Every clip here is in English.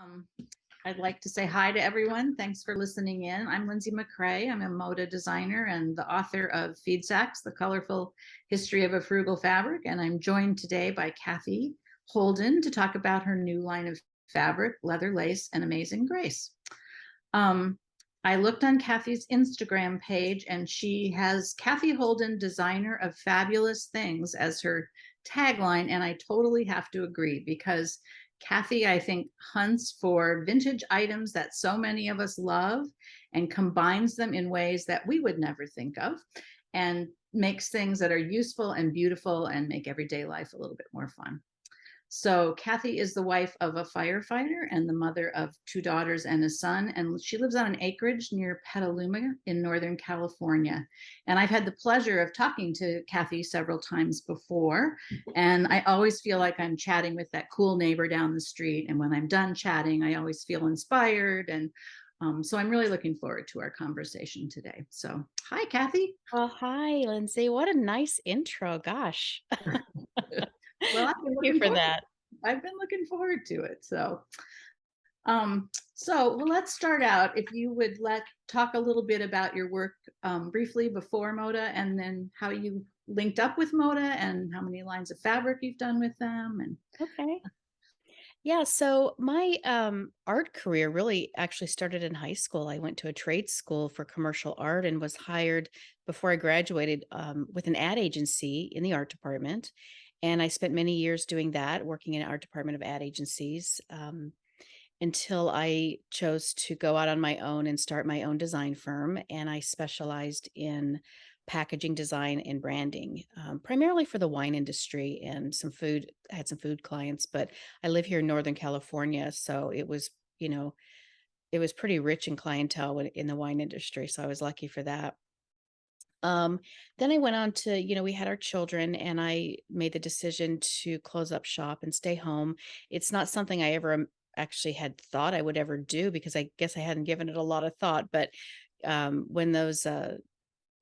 Um, I'd like to say hi to everyone. Thanks for listening in. I'm Linzee McCray. I'm a moda designer and the author of Feed Sacks, The Colorful History of a Frugal Fabric. And I'm joined today by Cathe Holden to talk about her new line of fabric, leather lace, and amazing grace. Um, I looked on Cathe's Instagram page and she has Cathe Holden, designer of fabulous things, as her tagline. And I totally have to agree because Cathe, I think, hunts for vintage items that so many of us love and combines them in ways that we would never think of and makes things that are useful and beautiful and make everyday life a little bit more fun. So Cathe is the wife of a firefighter and the mother of two daughters and a son. And she lives on an acreage near Petaluma in Northern California. And I've had the pleasure of talking to Cathe several times before. And I always feel like I'm chatting with that cool neighbor down the street. And when I'm done chatting, I always feel inspired. And so I'm really looking forward to our conversation today. So hi, Cathe. Oh, hi, Lindsay. What a nice intro. Gosh. Well, I've been Thank you looking for forward. that. I've been looking forward to it. So let's start out. If you would talk a little bit about your work briefly before Moda, and then how you linked up with Moda, and how many lines of fabric you've done with them. And Okay. Yeah, so my art career really actually started in high school. I went to a trade school for commercial art and was hired before I graduated with an ad agency in the art department. And I spent many years doing that, working in an art department of ad agencies. Until I chose to go out on my own and start my own design firm. And I specialized in packaging design and branding, primarily for the wine industry and some food. I had some food clients, but I live here in Northern California. So it was, it was pretty rich in clientele in the wine industry. So I was lucky for that. Um, then I went on to, we had our children and I made the decision to close up shop and stay home. It's not something I ever actually had thought I would ever do because I guess I hadn't given it a lot of thought. But when those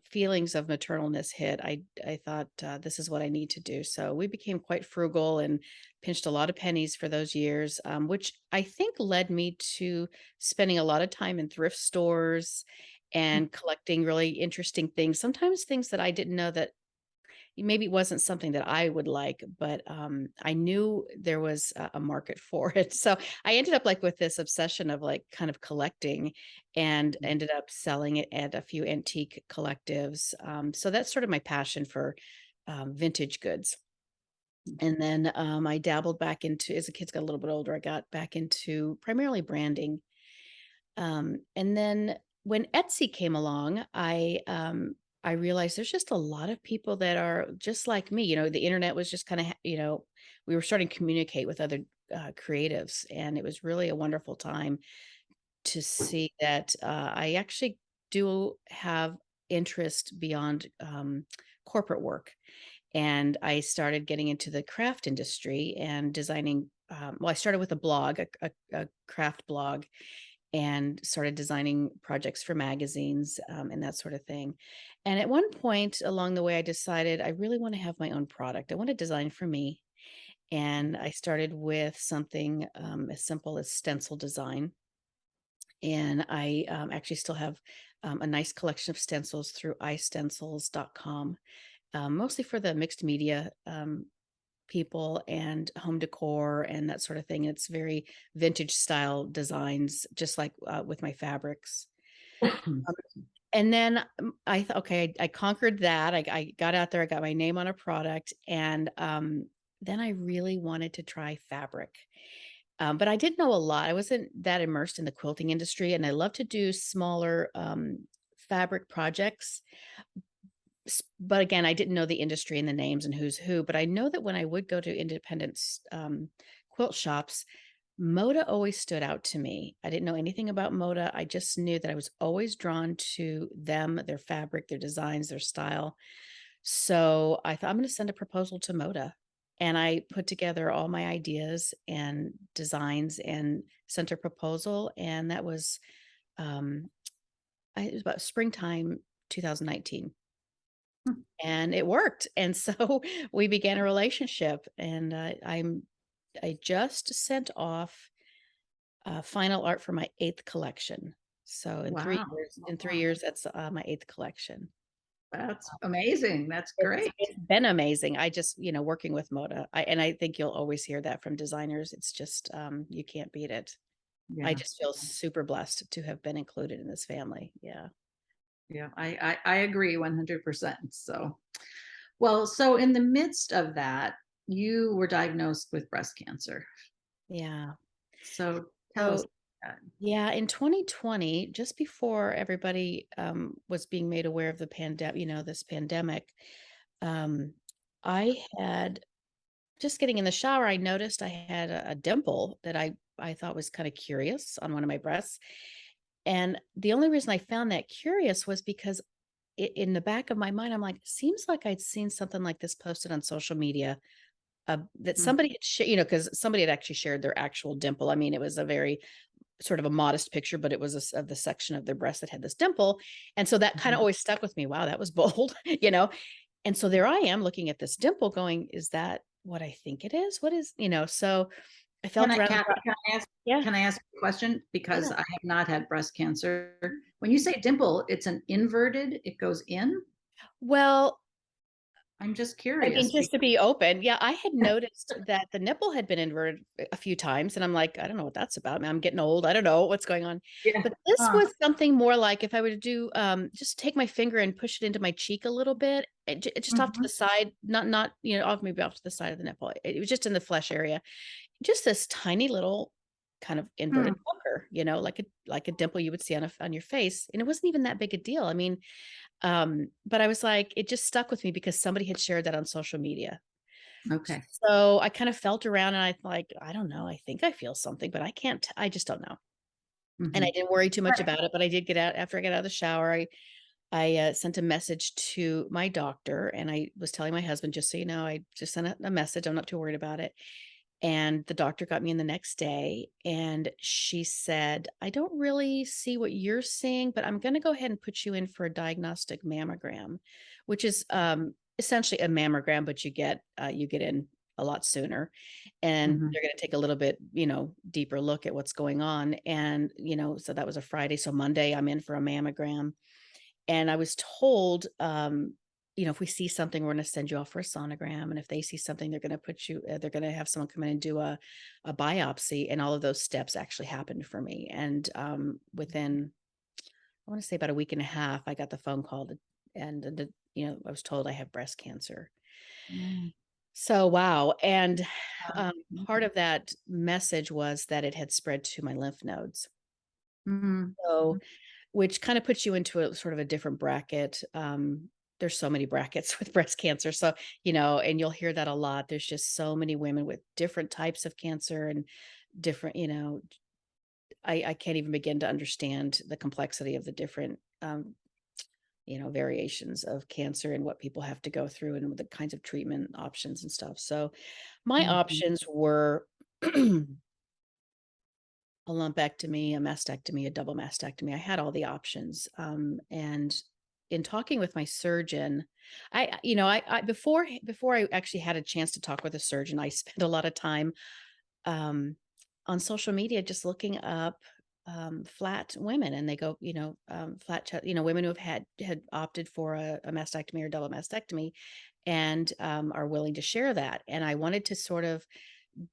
feelings of maternalness hit, I thought this is what I need to do. So we became quite frugal and pinched a lot of pennies for those years, which I think led me to spending a lot of time in thrift stores and collecting really interesting things. Sometimes things that I didn't know that maybe it wasn't something that I would like, but I knew there was a market for it. So I ended up like with this obsession of like kind of collecting and ended up selling it at a few antique collectives. So that's sort of my passion for vintage goods. And then I dabbled back into, as the kids got a little bit older, I got back into primarily branding. And then when Etsy came along, I realized there's just a lot of people that are just like me. The internet was just kind of, we were starting to communicate with other creatives, and it was really a wonderful time to see that I actually do have interest beyond corporate work. And I started getting into the craft industry and designing. Well, I started with a blog, a craft blog, and started designing projects for magazines, and that sort of thing. And at one point along the way, I decided I really want to have my own product. I want to design for me. And I started with something as simple as stencil design. And I actually still have a nice collection of stencils through istencils.com, mostly for the mixed media people and home decor and that sort of thing. It's very vintage style designs, just like with my fabrics. Um, and then I thought, okay, I conquered that. I got out there, I got my name on a product, and then I really wanted to try fabric. But I didn't know a lot. I wasn't that immersed in the quilting industry, and I love to do smaller fabric projects. But again, I didn't know the industry and the names and who's who, but I know that when I would go to independent quilt shops, Moda always stood out to me. I didn't know anything about Moda. I just knew that I was always drawn to them, their fabric, their designs, their style. So I thought I'm going to send a proposal to Moda. And I put together all my ideas and designs and sent a proposal. And that was, um, it was about springtime 2019, and it worked. And so we began a relationship, and I just sent off final art for my 8th collection. So Wow. in 3 Wow. years, that's, my 8th collection. That's amazing. That's It's great. it's been amazing. I just, working with Moda, I think you'll always hear that from designers. It's just, you can't beat it. I Yeah. just feel super blessed to have been included in this family. Yeah. Yeah. I agree 100%. So, well, so in the midst of that, you were diagnosed with breast cancer. Yeah. So tell us So, that. yeah, in 2020, just before everybody, was being made aware of the pandemic, this pandemic, um, I had just getting in the shower, I noticed I had a dimple that I thought was kind of curious on one of my breasts. And the only reason I found that curious was because in the back of my mind, I'm like, seems like I'd seen something like this posted on social media, that Mm, somebody had, because somebody had actually shared their actual dimple. I mean, it was a very sort of a modest picture, but it was of the section of their breast that had this dimple. And so that kind of mhm. always stuck with me. Wow, that was bold, you know? And so there I am looking at this dimple going, is that what I think it is? What is, so I Can felt I, around. Kathy, Yeah. can I ask a question? Because Yeah. I have not had breast cancer. When you say dimple, it's an inverted, it goes in? Well, I'm just I mean, curious. just to be open, yeah, I had noticed that the nipple had been inverted a few times, and I'm like, I don't know what that's about. Man, I'm getting old. I don't know what's going on. Yeah. But this Huh. was something more like if I were to do, just take my finger and push it into my cheek a little bit, just off to the Mhm. side, not off, maybe off to the side of the nipple. It was just in the flesh area, just this tiny little kind of Hmm. inverted pucker, like a dimple you would see on your face, and it wasn't even that big a deal. I mean, but I was like, it just stuck with me because somebody had shared that on social media. Okay. So I kind of felt around and I like, I don't know. I think I feel something, but I can't, I just don't know. And I Mhm. didn't worry too much Right. about it, but I did get out after I got out of the shower. I sent a message to my doctor and I was telling my husband, just so you know, I just sent a message. I'm not too worried about it. And the doctor got me in the next day and she said, I don't really see what you're seeing, but I'm going to go ahead and put you in for a diagnostic mammogram, which is essentially a mammogram, but you get in a lot sooner. And Mhm. they're going to take a little bit, deeper look at what's going on. And, so that was a Friday. So Monday, I'm in for a mammogram. And I was told, if we see something, we're going to send you off for a sonogram. And if they see something, they're going to have someone come in and do a biopsy. And all of those steps actually happened for me. And within, I want to say about a week and a half, I got the phone call I was told I have breast cancer. Mm. So, wow. And part Mhm. of that message was that it had spread to my lymph nodes. Mhm. So, which kind of puts you into a sort of a different bracket. There's so many brackets with breast cancer. So, and you'll hear that a lot. There's just so many women with different types of cancer and different, I can't even begin to understand the complexity of the different, variations of cancer and what people have to go through and the kinds of treatment options and stuff. So my Mhm. options were a lumpectomy, a mastectomy, a double mastectomy. I had all the options. And in talking with my surgeon, I before I actually had a chance to talk with a surgeon, I spent a lot of time um, on social media just looking up flat women, and they go, flat, women who have had opted for a mastectomy or double mastectomy, and are willing to share that. And I wanted to sort of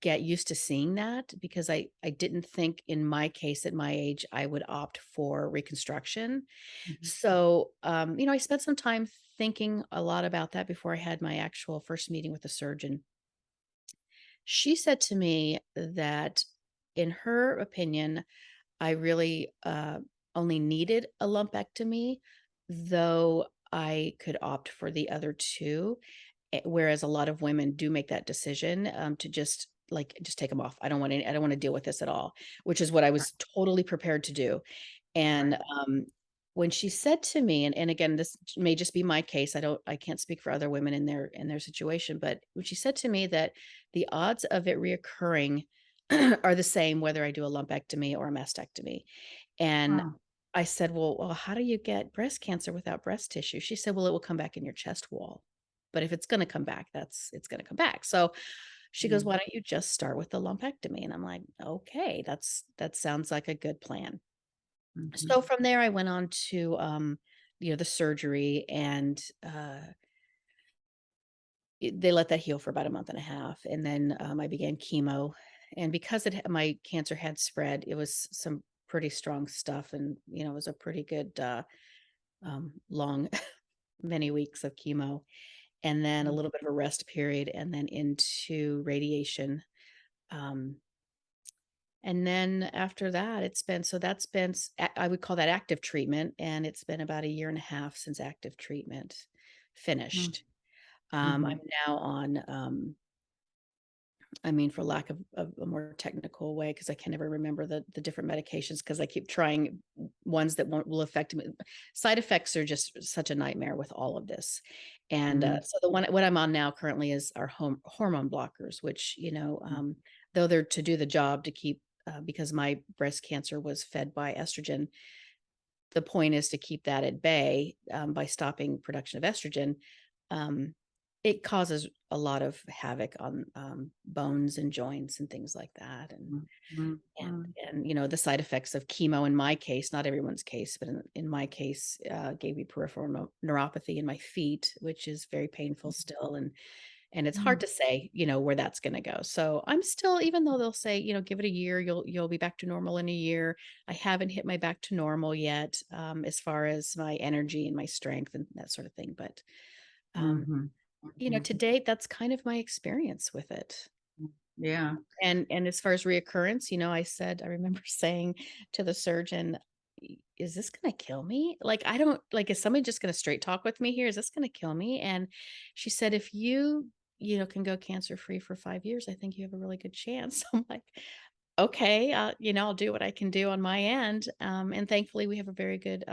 get used to seeing that because I didn't think in my case at my age I would opt for reconstruction. Mhm. So, I spent some time thinking a lot about that before I had my actual first meeting with the surgeon. She said to me that in her opinion, I really only needed a lumpectomy, though I could opt for the other two. Whereas a lot of women do make that decision, to just take them off. I don't want to deal with this at all, which is what I Right. was totally prepared to do. Right. And when she said to me, and again, this may just be my case. I can't speak for other women in their situation, but when she said to me that the odds of it reoccurring are the same whether I do a lumpectomy or a mastectomy. And Huh. I said, well, how do you get breast cancer without breast tissue? She said, well, it will come back in your chest wall. But if it's going to come back, it's going to come back. So She goes, Mm, "Why don't you just start with the lumpectomy?" And I'm like, "Okay, that sounds like a good plan." mhm, So from there, I went on to, the surgery, and they let that heal for about a month and a half, and then I began chemo. And because my cancer had spread, it was some pretty strong stuff, and it was a pretty good long many weeks of chemo, and then a mm, little bit of a rest period, and then into radiation. Um, and then after that, that's been, I would call that active treatment. And it's been about a year and a half since active treatment mm, finished. I'm mhm, now on, I mean, for lack of a more technical way, because I can never remember the different medications, because I keep trying ones that will affect me. Side effects are just such a nightmare with all of this. And mm, so what I'm on now currently is our hormone blockers, which, though they're to do the job to keep, because my breast cancer was fed by estrogen, the point is to keep that at bay, by stopping production of estrogen. Um, it causes a lot of havoc on, bones and joints and things like that. And mm, mm, and mm, and the side effects of chemo, in my case, not everyone's case, but in my case, gave me peripheral neuropathy in my feet, which is very painful still. And it's hard mm, to say, where that's going to go. So I'm still, even though they'll say, give it a year, you'll be back to normal in a year. I haven't hit my back to normal yet, as far as my energy and my strength and that sort of thing. But um, mhm, mhm, to date, that's kind of my experience with it. mm. Yeah. And as far as reoccurrence, I remember saying to the surgeon, Is this gonna kill me? Like, I don't like, is somebody just gonna straight talk with me here? Is this gonna kill me?" And she said, "If you, can go cancer free for 5 years, I think you have a really good chance." I'm like, "Okay, I'll do what I can do on my end." And thankfully we have a very good,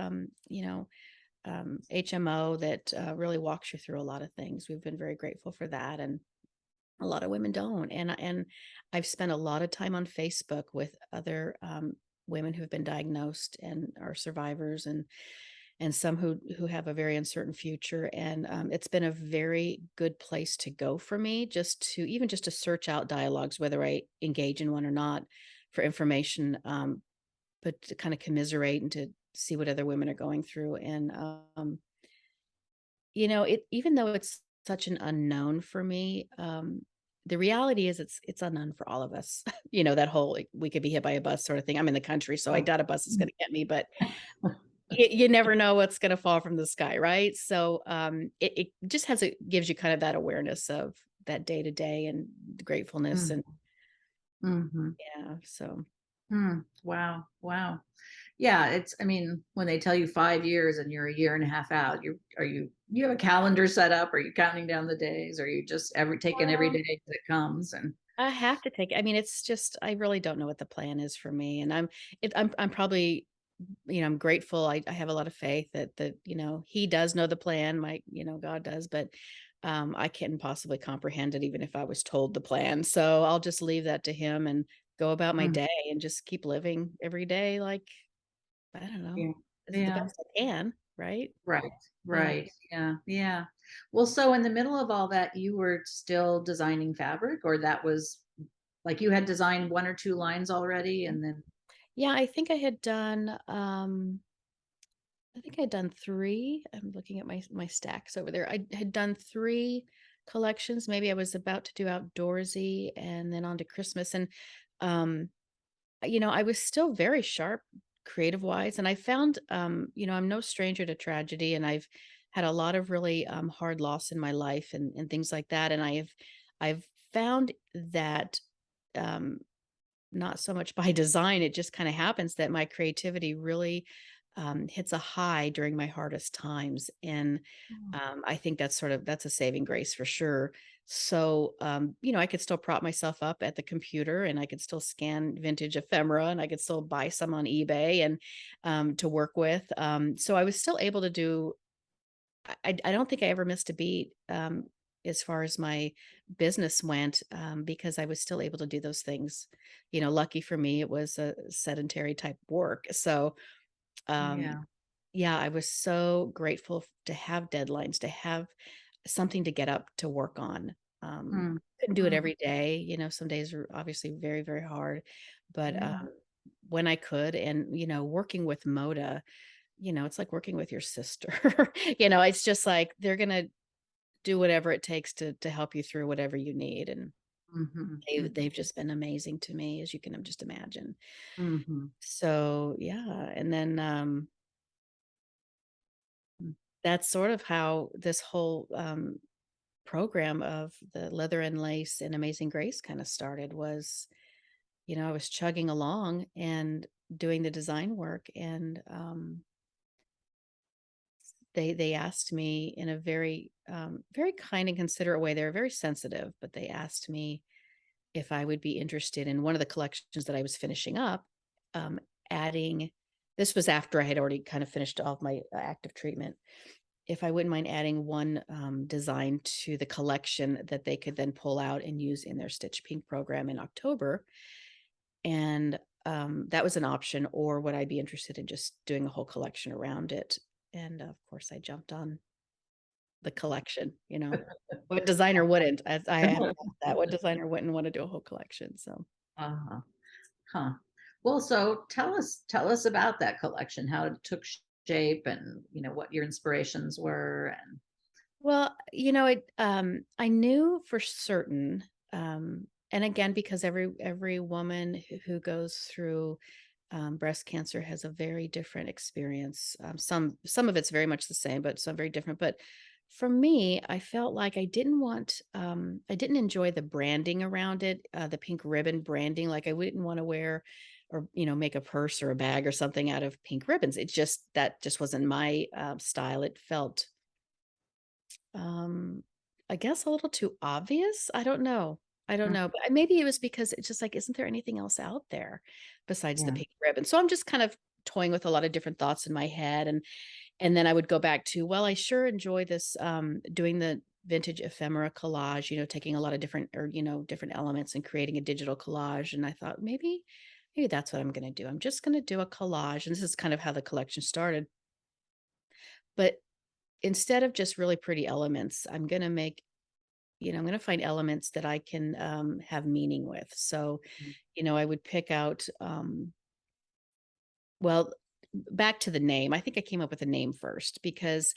HMO that really walks you through a lot of things. We've been very grateful for that. And a lot of women don't. And I've spent a lot of time on Facebook with other, women who've been diagnosed and are survivors, and some who have a very uncertain future. And it's been a very good place to go for me, just to search out dialogues, whether I engage in one or not, for information, but to kind of commiserate and to see what other women are going through. And it, even though it's such an unknown for me, the reality is it's unknown for all of us. That whole, like, we could be hit by a bus sort of thing. I'm in the country, so I Oh, doubt a bus is mm, gonna get me, but you never know what's gonna fall from the sky, right? So, it just gives you kind of that awareness of that day to day and gratefulness. mm, And mhm, yeah, so mm. Wow. Wow. Yeah, I mean, when they tell you 5 years and you're a year and a half out, you have a calendar set up? Are you counting down the days? Or are you just taking every well, day as it comes? And I have to take, I mean, it's just, I really don't know what the plan is for me. And I'm probably, I'm grateful. I have a lot of faith that he does know the plan. God does, but I couldn't possibly comprehend it even if I was told the plan. So I'll just leave that to him and go about my mm, day and just keep living every day like, I don't know, yeah, as the yeah, best I can, right? right, Yeah. right, yeah, yeah. Well, so in the middle of all that, you were still designing fabric, or that was like you had designed one or two lines already, and then Yeah, I think I'd done 3. I'm looking at my stacks over there. I had done 3 collections. Maybe I was about to do outdoorsy and then on to Christmas. And, um, I was still very sharp creative wise. And I found, I'm no stranger to tragedy, and I've had a lot of really, hard loss in my life, and things like that. And I've found that, um, not so much by design, it just kind of happens that my creativity really, hits a high during my hardest times. And mm, I think that's a saving grace for sure. So, I could still prop myself up at the computer, and I could still scan vintage ephemera, and I could still buy some on eBay, and to work with. So I was still able to do, I don't think I ever missed a beat, as far as my business went, because I was still able to do those things. Lucky for me, it was a sedentary type work. So, um, yeah, yeah, I was so grateful to have deadlines, to have something to get up to work on. Mm, Couldn't do it mm, every day. Some days are obviously very, very hard, but yeah. when I could, and working with Moda, it's like working with your sister. It's just like they're gonna do whatever it takes to help you through whatever you need, and Mhm, they've mhm, just been amazing to me, as you can just imagine. mhm, So, yeah, and then, mm. that's sort of how this whole, program of the Leather and Lace and Amazing Grace kinda started. Was, I was chugging along and doing the design work, and, they asked me in a very, very kind and considerate way. They were very sensitive, but they asked me if I would be interested in one of the collections that I was finishing up, um, adding this was after I had already kind of finished all of my active treatment. If I wouldn't mind adding one, design to the collection that they could then pull out and use in their Stitch Pink program in October. And, that was an option, or would I be interested in just doing a whole collection around it? And, of course, I jumped on the collection. What designer wouldn't? As I have to ask that. What designer wouldn't wanna do a whole collection? So, Uh-huh, huh. Well, so tell us about that collection, how it took shape and, what your inspirations were and well, I knew for certain, and again, because every woman who goes through, breast cancer has a very different experience. Some of it's very much the same, but some very different. But for me, I felt like I didn't enjoy the branding around it, the pink ribbon branding. Like I wouldn't want to wear or make a purse or a bag or something out of pink ribbons. That just wasn't my style. It felt, um, I guess, a little too obvious. I don't know. I don't Mm, know, but maybe it was because it's just like, isn't there anything else out there besides the yeah. pink ribbon? So I'm just kind of toying with a lot of different thoughts in my head, and then I would go back to, well, I sure enjoy this, doing the vintage ephemera collage, taking a lot of different, or different elements and creating a digital collage. And I thought, maybe that's what I'm going to do. I'm just going to do a collage, and this is kind of how the collection started. But instead of just really pretty elements, I'm going to find elements that I can, have meaning with. So, Mm, I would pick out, well, back to the name. I think I came up with a name first, because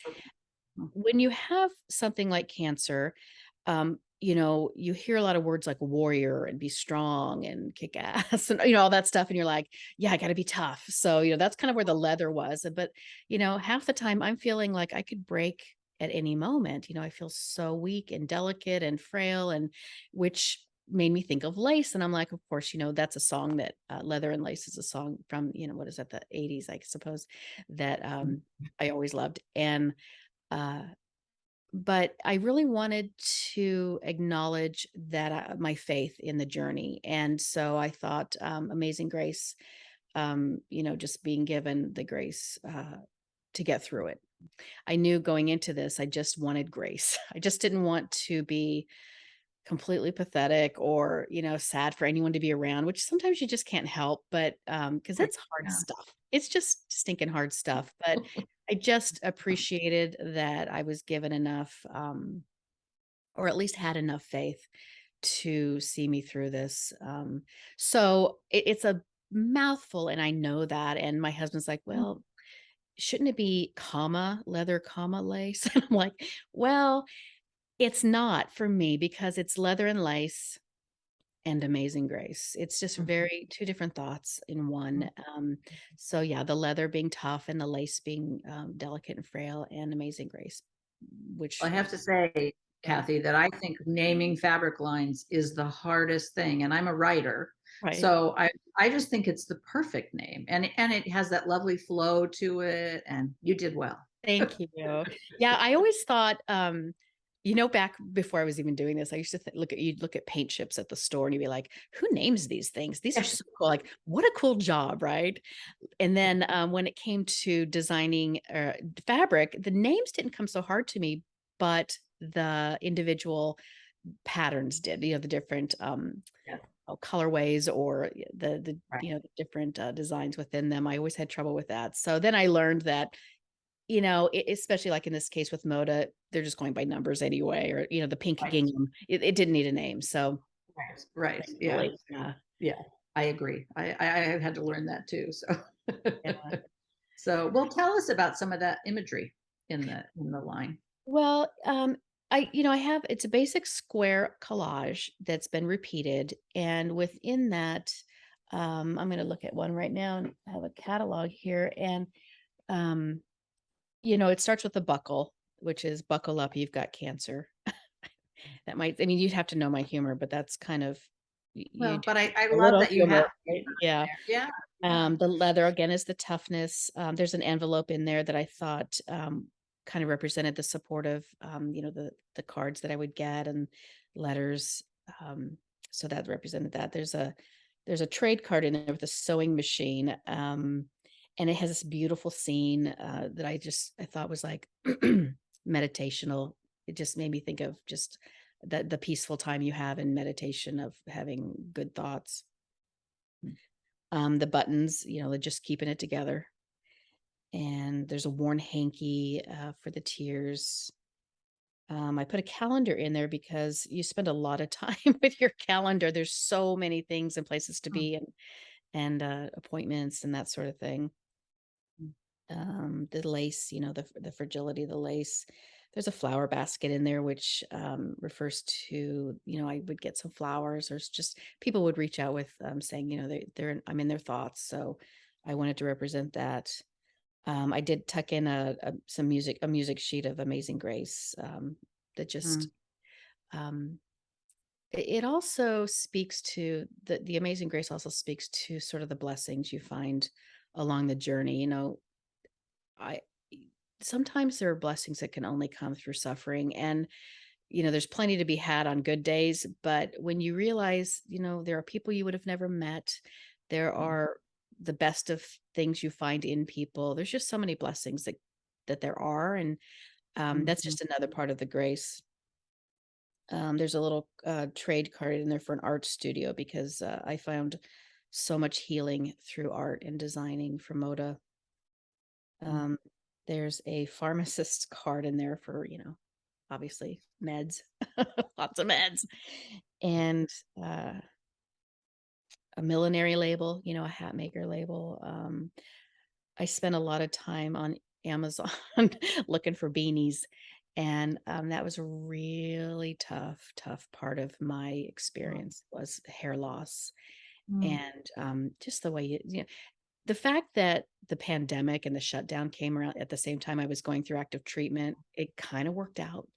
mm, when you have something like cancer, you hear a lot of words like warrior and be strong and kick ass and all that stuff. And you're like, yeah, I gotta be tough. So, that's kind of where the leather was. But, half the time I'm feeling like I could break at any moment. I feel so weak and delicate and frail, and which made me think of lace. And I'm like, of course, that's a song that, Leather and Lace is a song from, what is that, the 80s, I suppose, that, mm. I always loved. And uh but I really wanted to acknowledge that, my faith in the journey. And so I thought, Amazing Grace, just being given the grace, to get through it. I knew going into this, I just wanted grace. I just didn't want to be completely pathetic, or, sad for anyone to be around, which sometimes you just can't help. But, because Right, it's hard yeah. stuff. It's just stinking hard stuff. But I just appreciated that I was given enough, or at least had enough faith to see me through this. So it's a mouthful, and I know that. And my husband's like, Mm, well, shouldn't it be comma leather, comma lace? And I'm like, well, it's not for me, because it's leather and lace and Amazing Grace. It's just mhm, very two different thoughts in mm. one. So yeah, the leather being tough and the lace being, delicate and frail, and Amazing Grace, I which, have to say, yeah, Cathe, that I think naming fabric lines is the hardest thing, and I'm a writer, right. so I just think it's the perfect name, and it has that lovely flow to it, and you did well. Thank you. Yeah, I always thought, back before I was even doing this, I used to you'd look at paint chips at the store, and you'd be like, who names these things? These are so cool. Like, what a cool job, right? And then, when it came to designing, fabric, the names didn't come so hard to me, but the individual patterns did. The different, Yeah, colorways, or the right. the different, designs within them. I always had trouble with that. So then I learned that especially like in this case with Moda, they're just going by numbers anyway, or, the pink Right, gingham, it didn't need a name. So right, right, yeah, thankfully, yeah. yeah, I agree. I had to learn that too, so. Yeah. So, well, tell us about some of that imagery in the line. Well, I have it's a basic square collage that's been repeated, and within that, I'm going to look at one right now and have a catalog here, and um, it starts with the buckle, which is "Buckle up, you've got cancer." That might, I mean, you'd have to know my humor, but that's kind of Well, you'd but I a love little that you have humor, right? Yeah. there. Yeah, yeah. The leather again is the toughness. There's an envelope in there that I thought kind of represented the supportive, the cards that I would get and letters. Um, so that represented that. There's a trade card in there with a sewing machine, and it has this beautiful scene that I thought was like meditational. It just made me think of just the peaceful time you have in meditation of having good thoughts. The buttons, they're just keeping it together. And there's a worn hanky for the tears. I put a calendar in there because you spend a lot of time with your calendar. There's so many things and places to Mm, be and appointments and that sort of thing. mm, The lace, the fragility of the lace. There's a flower basket in there, which refers to, I would get some flowers, or it's just people would reach out with saying, I'm in their thoughts. So I wanted to represent that. I did tuck in a music sheet of Amazing Grace that just mm, um, it also speaks to the Amazing Grace also speaks to sort of the blessings you find along the journey. I sometimes there are blessings that can only come through suffering, and there's plenty to be had on good days, but when you realize, there are people you would have never met, there mm, are the best of things you find in people. There's just so many blessings that there are, and that's mhm, just another part of the grace. There's a little trade card in there for an art studio because I found so much healing through art and designing for Moda. mm, Um, there's a pharmacist card in there for, obviously meds, lots of meds, and uh, a millinery label, a hat maker label. I spent a lot of time on Amazon looking for beanies, and that was a really tough part of my mm, experience was hair loss mm. and just the way the fact that the pandemic and the shutdown came around at the same time I was going through active treatment, it kind of worked out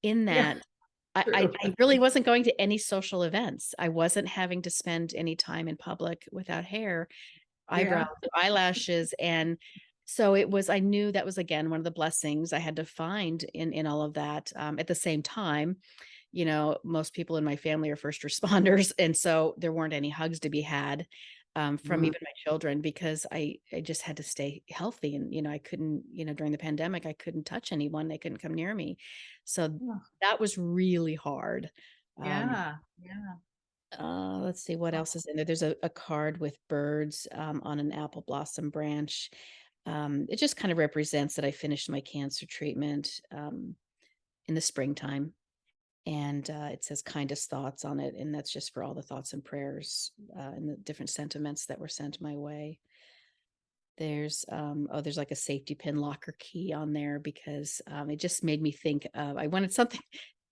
in Yeah, that I, I true. I really wasn't going to any social events. I wasn't having to spend any time in public without hair, eyebrows, Yeah. eyelashes, and so I knew that was again one of the blessings I had to find in all of that. At the same time, most people in my family are first responders, and so there weren't any hugs to be had from Mm, even my children because I just had to stay healthy, and I couldn't, during the pandemic I couldn't touch anyone, they couldn't come near me, so oh, that was really hard. Um, yeah, yeah. let's see what Oh, else is in there. There's a card with birds on an apple blossom branch. It just kind of represents that I finished my cancer treatment in the springtime. And it says kindest thoughts on it. And that's just for all the thoughts and prayers and the different sentiments that were sent my way. There's like a safety pin locker key on there because it just made me think of, I wanted something.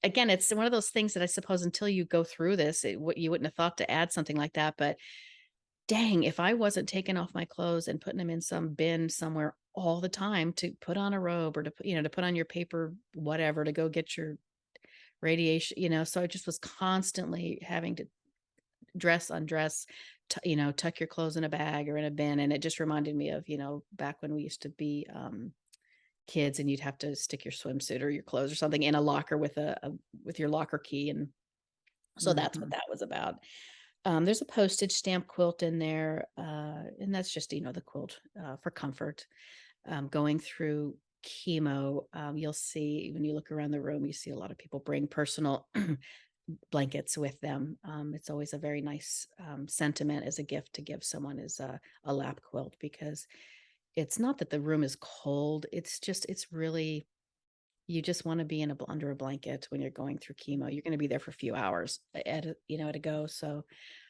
Again, it's one of those things that I suppose until you go through this, what you wouldn't have thought to add something like that. But dang, if I wasn't taking off my clothes and putting them in some bin somewhere all the time to put on a robe or to put, to put on your paper, whatever, to go get your radiation, so I just was constantly having to dress, undress, tuck your clothes in a bag or in a bin. And it just reminded me of, back when we used to be kids and you'd have to stick your swimsuit or your clothes or something in a locker with with your locker key. And so that's what mhm, that was about. There's a postage stamp quilt in there, and that's just, the quilt for comfort. Going through chemo, you'll see when you look around the room, you see a lot of people bring personal blankets with them. It's always a very nice sentiment as a gift to give someone as a lap quilt because it's not that the room is cold. It's just, it's really, you just want to be in under a blanket when you're going through chemo. You're going to be there for a few hours at a, at a go. So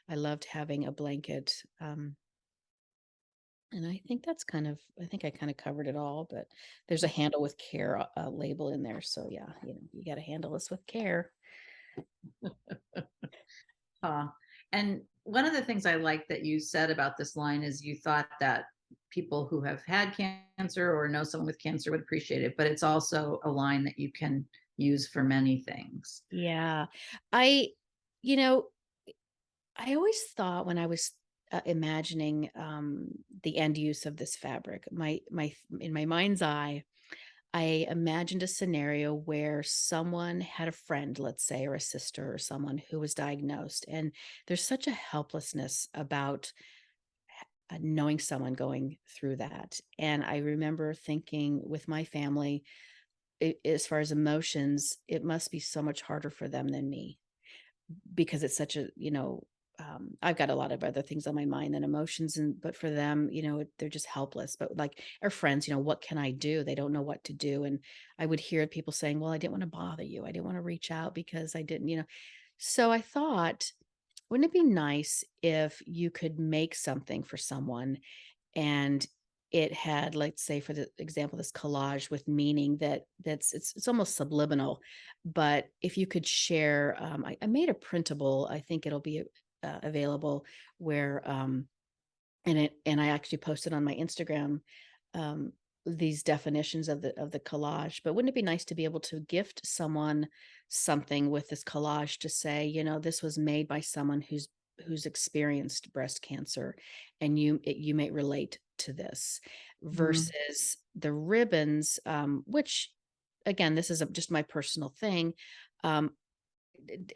I loved having a blanket. And I think that's kind of, I think I kind of covered it all, but there's a handle with care label in there. So yeah, you got to handle this with care. And one of the things I like that you said about this line is you thought that people who have had cancer or know someone with cancer would appreciate it, but it's also a line that you can use for many things. Yeah. I, you know, I always thought when I was imagining the end use of this fabric, in my mind's eye, I imagined a scenario where someone had a friend, let's say, or a sister or someone who was diagnosed, and there's such a helplessness about knowing someone going through that. And I remember thinking with my family, as far as emotions, it must be so much harder for them than me because it's such a, I've got a lot of other things on my mind than emotions. And, but for them, they're just helpless. But like our friends, what can I do? They don't know what to do. And I would hear people saying, well, I didn't want to bother you. I didn't want to reach out because I didn't. So I thought, wouldn't it be nice if you could make something for someone and it had, let's say, for the example, this collage with meaning it's almost subliminal. But if you could share, I made a printable, I think it'll be available where and I actually posted on my Instagram um these definitions of the collage. But wouldn't it be nice to be able to gift someone something with this collage to say, this was made by someone who's experienced breast cancer, and you may relate to this, Mhm. versus the ribbons, which again, this is just my personal thing. um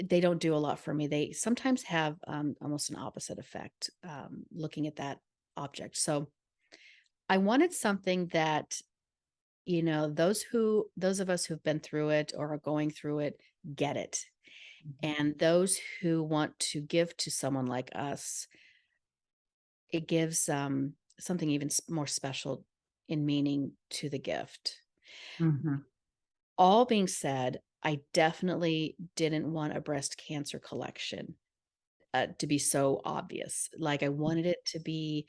they don't do a lot for me. They sometimes have almost an opposite effect, looking at that object. So I wanted something that, those of us who've been through it or are going through it get it. Mhm. And those who want to give to someone like us, it gives something even more special in meaning to the gift. Mhm. All being said, I definitely didn't want a breast cancer collection to be so obvious. Like I wanted it to be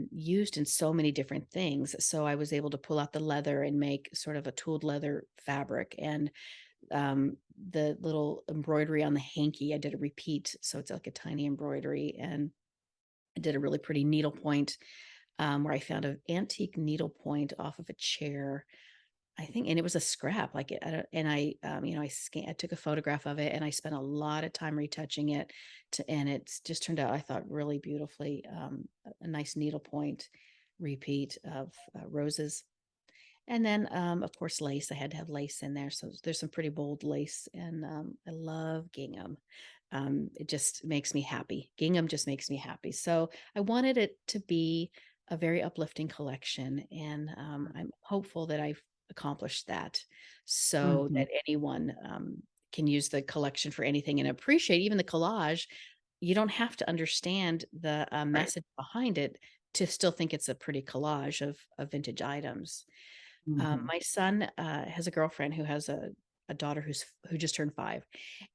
used in so many different things. So I was able to pull out the leather and make sort of a tooled leather fabric, and the little embroidery on the hanky. I did a repeat, so it's like a tiny embroidery, and I did a really pretty needlepoint where I found an antique needlepoint off of a chair, I think, and it was a scrap, like, I don't, and I took a photograph of it, and I spent a lot of time retouching it and it's just turned out, I thought, really beautifully, a nice needlepoint repeat of roses. And then, of course, lace. I had to have lace in there. So there's some pretty bold lace, and I love gingham. It just makes me happy. Gingham just makes me happy. So I wanted it to be a very uplifting collection, and I'm hopeful that I've accomplished that, so Mhm. that anyone can use the collection for anything and appreciate even the collage. You don't have to understand the Right. message behind it to still think it's a pretty collage of vintage items. Mhm. My son has a girlfriend who has a daughter who just turned 5,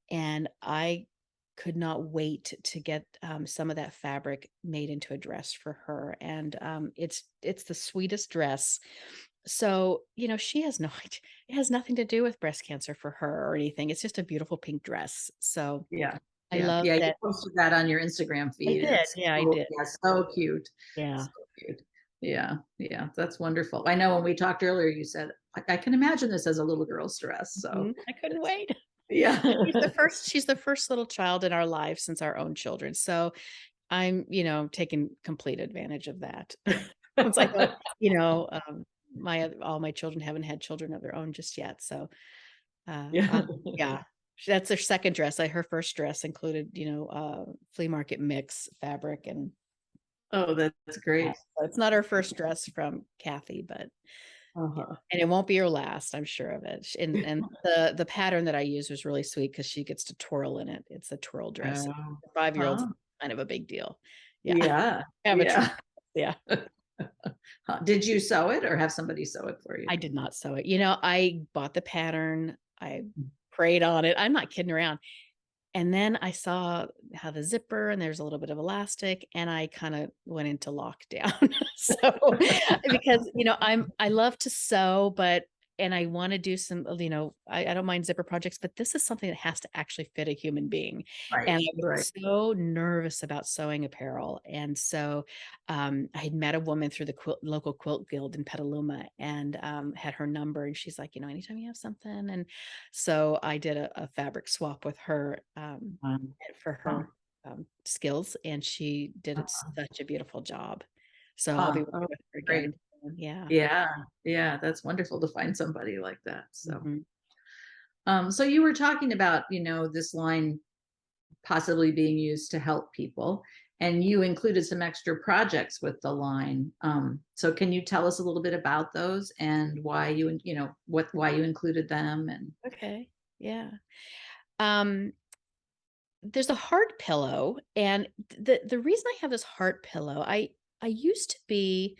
and I could not wait to get some of that fabric made into a dress for her. And it's the sweetest dress. So she has no idea. It has nothing to do with breast cancer for her or anything. It's just a beautiful pink dress. So Yeah. I Yeah. love Yeah. You that. posted that on your Instagram I feed. did. It's Yeah, I so, did. yeah, so cute. Yeah. So cute. Yeah. Yeah. That's wonderful. I know when we talked earlier, you said, I can imagine this as a little girl's dress. So I couldn't it's, wait. yeah. She's the first little child in our lives since our own children. So I'm, taking complete advantage of that. Once I thought, all my children haven't had children of their own just yet. So, Yeah. yeah, that's her second dress. Her first dress included, flea market mix fabric, and Oh, that's great. so it's not her first dress from Cathe, but yeah, Uh-huh. and it won't be her last, I'm sure of it. And the pattern that I used was really sweet because she gets to twirl in it. It's a twirl dress. Oh, 5-year-olds, huh. kind of a big deal. Yeah. Yeah. Have a twirl. Yeah. Yeah. Did you sew it or have somebody sew it for you? I did not sew it. I bought the pattern, I prayed on it. I'm not kidding around. And then I saw how the zipper and there's a little bit of elastic and I kind of went into lockdown. So because, I love to sew, and I want to do some, I don't mind zipper projects, but this is something that has to actually fit a human being. Right, And I right. was so nervous about sewing apparel. And so I had met a woman through the local quilt guild in Petaluma and had her number. And she's like, anytime you have something. And so I did a fabric swap with her for Oh, her skills, and she did it uh, such a beautiful job. So I'll be oh, working with her great. again. Yeah. Yeah, yeah, that's wonderful to find somebody like that. So, Mhm. so you were talking about, this line possibly being used to help people, and you included some extra projects with the line. So can you tell us a little bit about those and why why you included them and Okay. Yeah. Um, there's a heart pillow, and the reason I have this heart pillow, I used to be,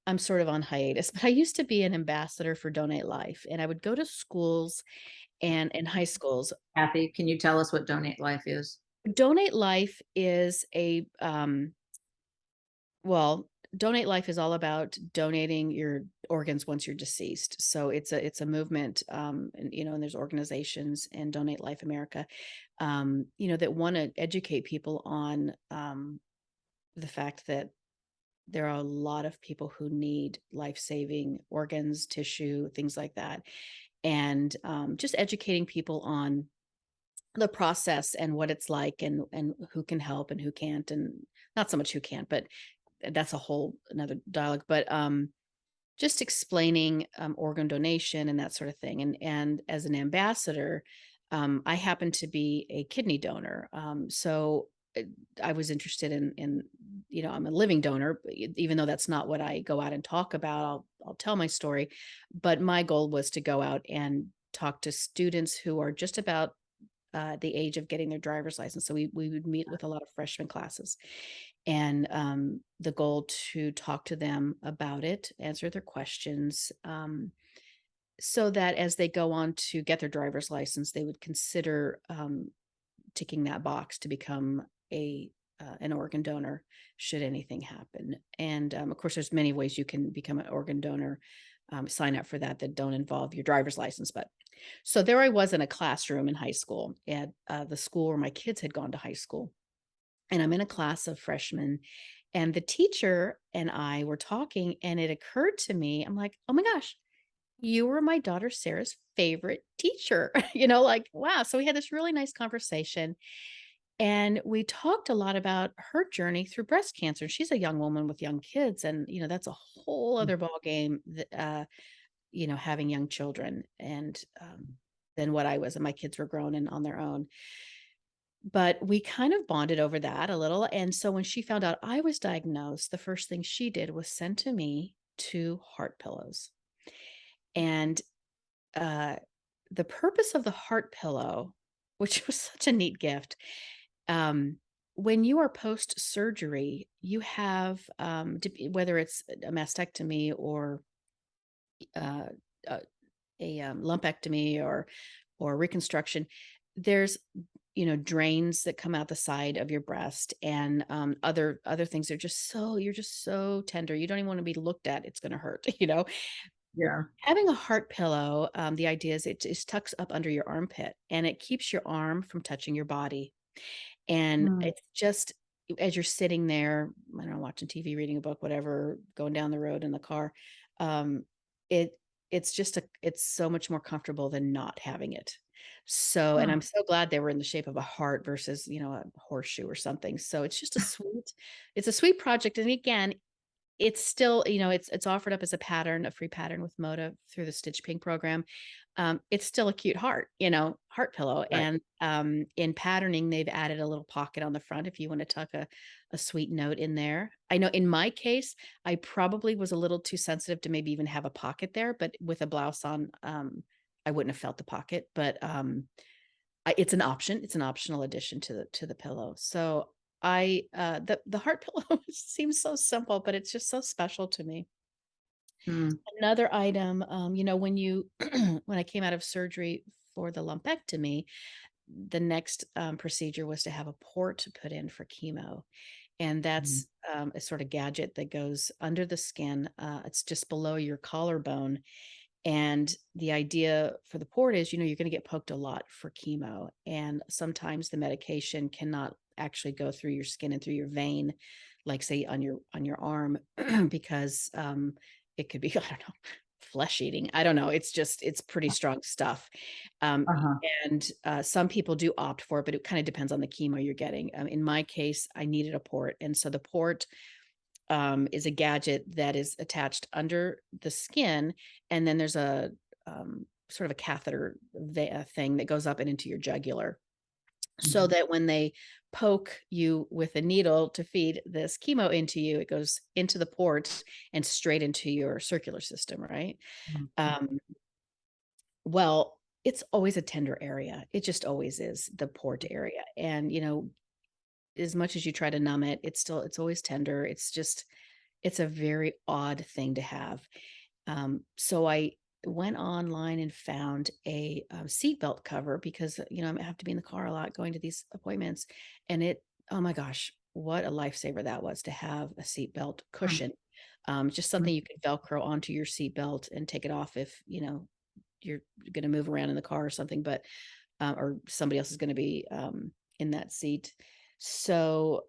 I'm sort of on hiatus, but I used to be an ambassador for Donate Life, and I would go to schools and in high schools. Cathe, can you tell us what Donate Life is? Donate Life is well, Donate Life is all about donating your organs once you're deceased. So it's a movement, and there's organizations and Donate Life America, that want to educate people on the fact that there are a lot of people who need life-saving organs, tissue, things like that, and just educating people on the process and what it's like, and who can help and who can't, and not so much who can't, but that's a whole another dialogue. But just explaining organ donation and that sort of thing. And as an ambassador, I happen to be a kidney donor. So I was interested in I'm a living donor, even though that's not what I go out and talk about. I'll tell my story, but my goal was to go out and talk to students who are just about the age of getting their driver's license. So we would meet with a lot of freshman classes, and the goal to talk to them about it, answer their questions, so that as they go on to get their driver's license, they would consider ticking that box to become a an organ donor should anything happen. And of course, there's many ways you can become an organ donor. Sign up for that don't involve your driver's license. But so there I was in a classroom in high school at the school where my kids had gone to high school, and I'm in a class of freshmen. And the teacher and I were talking, and it occurred to me, I'm like, oh my gosh, you were my daughter Sarah's favorite teacher. Like, wow. So we had this really nice conversation. And we talked a lot about her journey through breast cancer. She's a young woman with young kids. And, that's a whole other ball game, having young children, and than what I was. And my kids were grown and on their own. But we kind of bonded over that a little. And so when she found out I was diagnosed, the first thing she did was send to me 2 heart pillows. And uh, the purpose of the heart pillow, which was such a neat gift, um, when you are post surgery, you have, whether it's a mastectomy or uh, a, a lumpectomy or reconstruction, there's drains that come out the side of your breast, and other things are you're just so tender. You don't even want to be looked at. It's going to hurt. Yeah. Having a heart pillow, the idea is it just tucks up under your armpit, and it keeps your arm from touching your body. And Mm. it's just as you're sitting there, I don't know, watching TV, reading a book, whatever, going down the road in the car, um, it it's so much more comfortable than not having it. So, and Huh. I'm so glad they were in the shape of a heart versus, a horseshoe or something. So it's just it's a sweet project. And again, it's still, it's offered up as a pattern, a free pattern with Moda through the Stitch Pink program. It's still a cute heart, heart pillow. Right. And in patterning, they've added a little pocket on the front if you want to tuck a sweet note in there. I know in my case, I probably was a little too sensitive to maybe even have a pocket there, but with a blouse on, I wouldn't have felt the pocket. But it's an option. It's an optional addition to the pillow. So the heart pillow seems so simple, but it's just so special to me. Mm, Another item, when you when I came out of surgery for the lumpectomy, the next procedure was to have a port put in for chemo. And mm, that's a sort of gadget that goes under the skin. It's just below your collarbone. And the idea for the port is, you're going to get poked a lot for chemo. And sometimes the medication cannot actually go through your skin and through your vein, like say on your arm, because it could be, I don't know, flesh eating. I don't know. It's pretty strong stuff. Um, uh-huh. and some people do opt for it, but it kind of depends on the chemo you're getting. In my case, I needed a port. And so the port is a gadget that is attached under the skin, and then there's a sort of a catheter thing that goes up and into your jugular, so Mhm, that when they poke you with a needle to feed this chemo into you, it goes into the port and straight into your circular system, right? mhm, Um, well, it's always a tender area. It just always is, the port area, and as much as you try to numb it, it's always tender. It's a very odd thing to have. So I went online and found a seatbelt cover because, I have to be in the car a lot going to these appointments. And oh my gosh, what a lifesaver that was to have a seatbelt mm, cushion. Just mm, something you could Velcro onto your seatbelt and take it off if, you're going to move around in the car or something. But or somebody else is going to be in that seat. So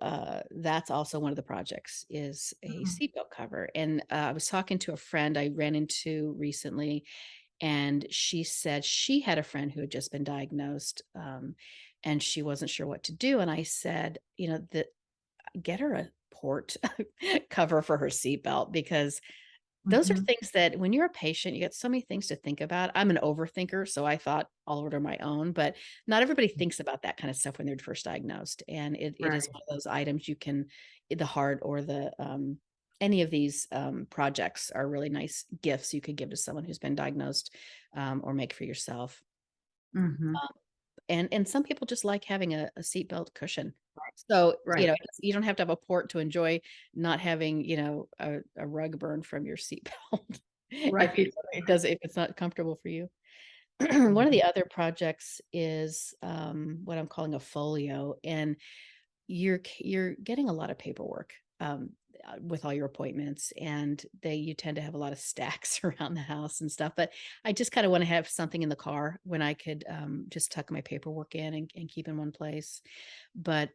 that's also one of the projects, is a mm, seatbelt cover. And I was talking to a friend I ran into recently, and she said she had a friend who had just been diagnosed, and she wasn't sure what to do. And I said, that get her a port cover for her seatbelt, because those are mhm, things that when you're a patient, you get so many things to think about. I'm an overthinker, so I thought I'll order my own, but not everybody thinks about that kind of stuff when they're first diagnosed. And it is right. one of those items you can, the heart or any of these projects are really nice gifts you could give to someone who's been diagnosed, or make for yourself. Mhm, And some people just like having a seatbelt cushion. So, right, you don't have to have a port to enjoy not having, a rug burn from your seatbelt if right. if it's not comfortable for you. One of Mhm, the other projects is what I'm calling a folio, and you're getting a lot of paperwork with all your appointments, and you tend to have a lot of stacks around the house and stuff. But I just kind of want to have something in the car when I could just tuck my paperwork in and keep in one place. But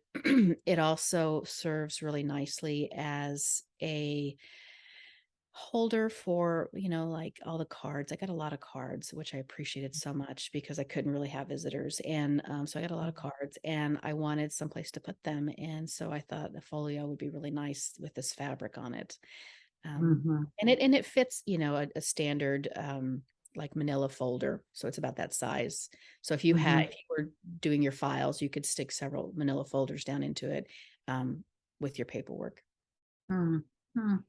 it also serves really nicely as a holder for, like all the cards. I got a lot of cards, which I appreciated so much because I couldn't really have visitors. And so I got a lot of cards, and I wanted someplace to put them. And so I thought the folio would be really nice with this fabric on it. mhm, And it fits, a standard like manila folder. So it's about that size. So mhm, if you were doing your files, you could stick several manila folders down into it with your paperwork. mm, mm,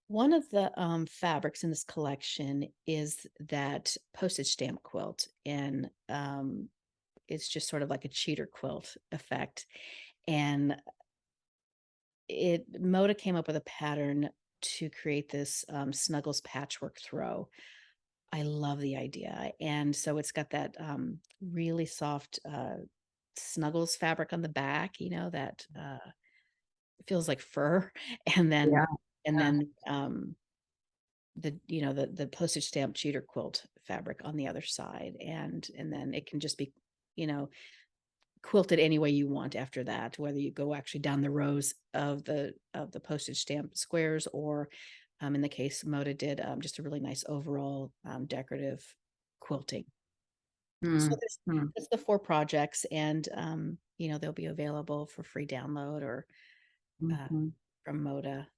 One of the fabrics in this collection is that postage stamp quilt, and it's just sort of like a cheater quilt effect. And Moda came up with a pattern to create this Snuggles patchwork throw. I love the idea, and so it's got that really soft Snuggles fabric on the back, that feels like fur, and then yeah, and yeah, then the postage stamp cheater quilt fabric on the other side, and then it can just be you know quilted any way you want after that, whether you go actually down the rows of the postage stamp squares, or in the case Moda did, just a really nice overall decorative quilting. So mm, mm, that's the four projects, and they'll be available for free download, or uh, mhm. from Moda.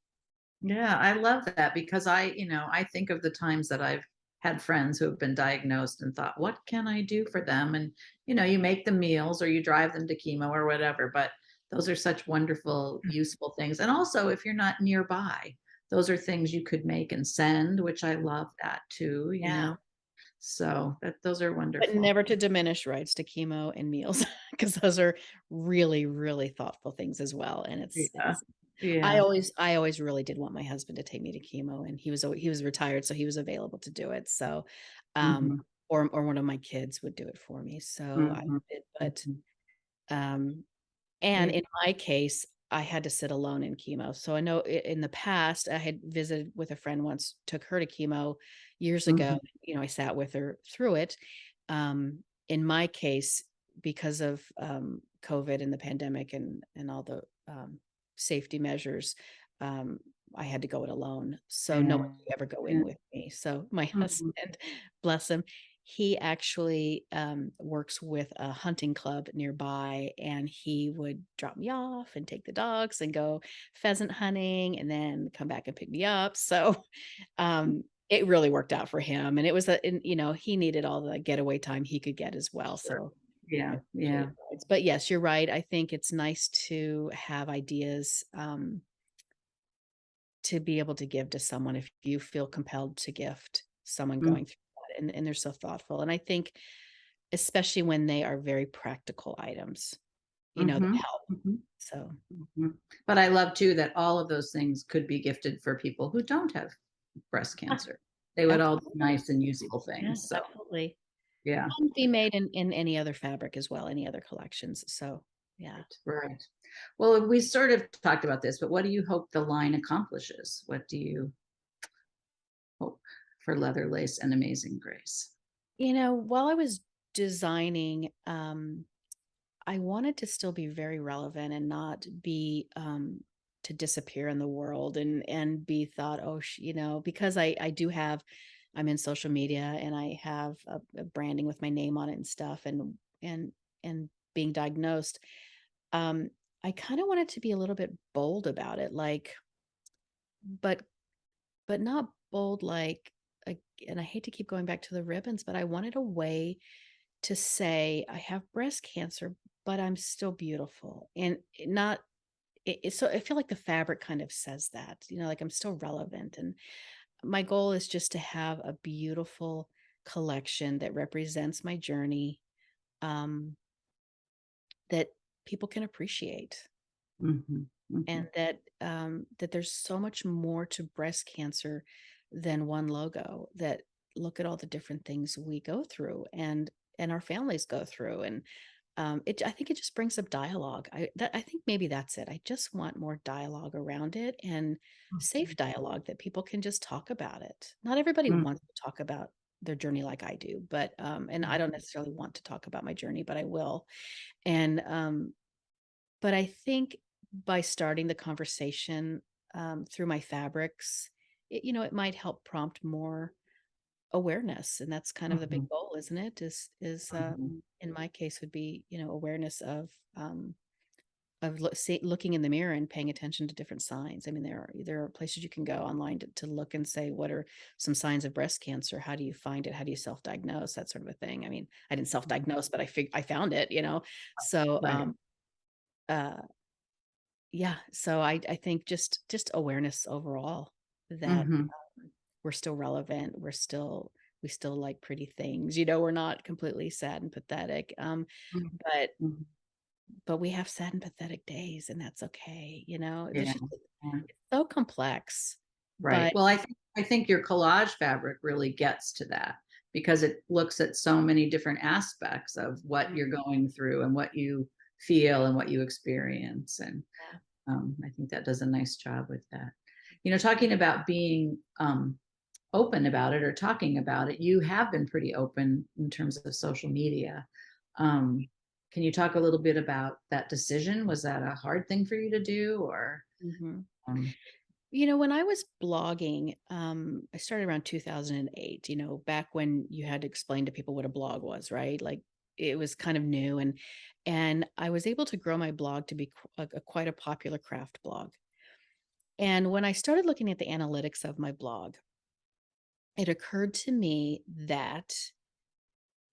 Yeah, I love that because I think of the times that I've had friends who have been diagnosed and thought, what can I do for them? And, you make them meals or you drive them to chemo or whatever, but those are such wonderful, useful things. And also, if you're not nearby, those are things you could make and send, which I love that too, Yeah. So those are But wonderful. never to diminish rights to chemo and meals, because those are really, really thoughtful things as well, and Yeah. it's Yeah. I always really did want my husband to take me to chemo, and he was retired, so he was available to do it, so, um, Mhm. or one of my kids would do it for me, so I Mhm. did, but, Mhm. um and Yeah. in my case, I had to sit alone in chemo. So I know in the past, I had visited with a friend once, took her to chemo years ago. Mhm. I sat with her through it. In my case, because of COVID and the pandemic and all the safety measures, um, I had to go it alone. So no one Yeah. could ever go in Yeah. with me. So my Mhm. husband, bless him, he actually, works with a hunting club nearby, and he would drop me off and take the dogs and go pheasant hunting and then come back and pick me up. So, it really worked out for him, and it was he needed all the getaway time he could get as well, Sure. so I Yeah. appreciate Yeah. it. But yes, you're right. I think it's nice to have ideas, to be able to give to someone if you feel compelled to gift someone Mm. going through that, and they're so thoughtful, and I think especially when they are very practical items, that Mhm. help. Mhm. So, Mhm. But I love too that all of those things could be gifted for people who don't have breast ah, cancer. They would all be absolutely. nice and useful Yeah, things. So, absolutely. yeah. And be made in any other fabric as well, any other collections, so, yeah. Right. Well, we sort of talked about this, but what do you hope the line accomplishes? What do you hope for Leather Lace and Amazing Grace? While I was designing, I wanted to still be very relevant and not be, to disappear in the world and be thought, "Oh, because I do have I'm in social media and I have a branding with my name on it and stuff and being diagnosed, um, I kinda wanted to be a little bit bold about it, like, but not bold and I hate to keep going back to the ribbons, but I wanted a way to say, "I have breast cancer, but I'm still beautiful," and not so I feel like the fabric kind of says that, like I'm still relevant, and my goal is just to have a beautiful collection that represents my journey, um, that people can appreciate, Mhm. and Mhm. that there's so much more to breast cancer than one logo. That look at all the different things we go through and our families go through, and I think it just brings up dialogue. I think maybe that's it. I just want more dialogue around it and safe dialogue that people can just talk about it. Not everybody Mhm. wants to talk about their journey like I do, but and I don't necessarily want to talk about my journey, but I will. And but I think by starting the conversation through my fabrics, it might help prompt more awareness, and that's kind of the big Mhm. goal, isn't it? Mhm. In my case would be, awareness of looking in the mirror and paying attention to different signs. I mean, there are places you can go online to look and say, what are some signs of breast cancer? How do you find it? How do you self-diagnose? That sort of a thing. I mean, I didn't self-diagnose, but I found it. So, Right. uh, yeah. So I think just awareness overall that Mhm. we're still relevant. We still like pretty things. We're not completely sad and pathetic. Mhm. But Mhm. we have sad and pathetic days, and that's okay. There's Yeah. just Yeah. it's so complex. Right. But Well, I think your collage fabric really gets to that because it looks at so many different aspects of what Mm, you're going through and what you feel and what you experience. And yeah. I think that does a nice job with that. Talking about being open about it or talking about it, you have been pretty open in terms of social media. Um, can you talk a little bit about that decision? Was that a hard thing for you to do, or Mhm. um, When I was blogging, I started around 2008, back when you had to explain to people what a blog was, right? Like it was kind of new, and I was able to grow my blog to be quite a popular craft blog. And when I started looking at the analytics of my blog, it occurred to me that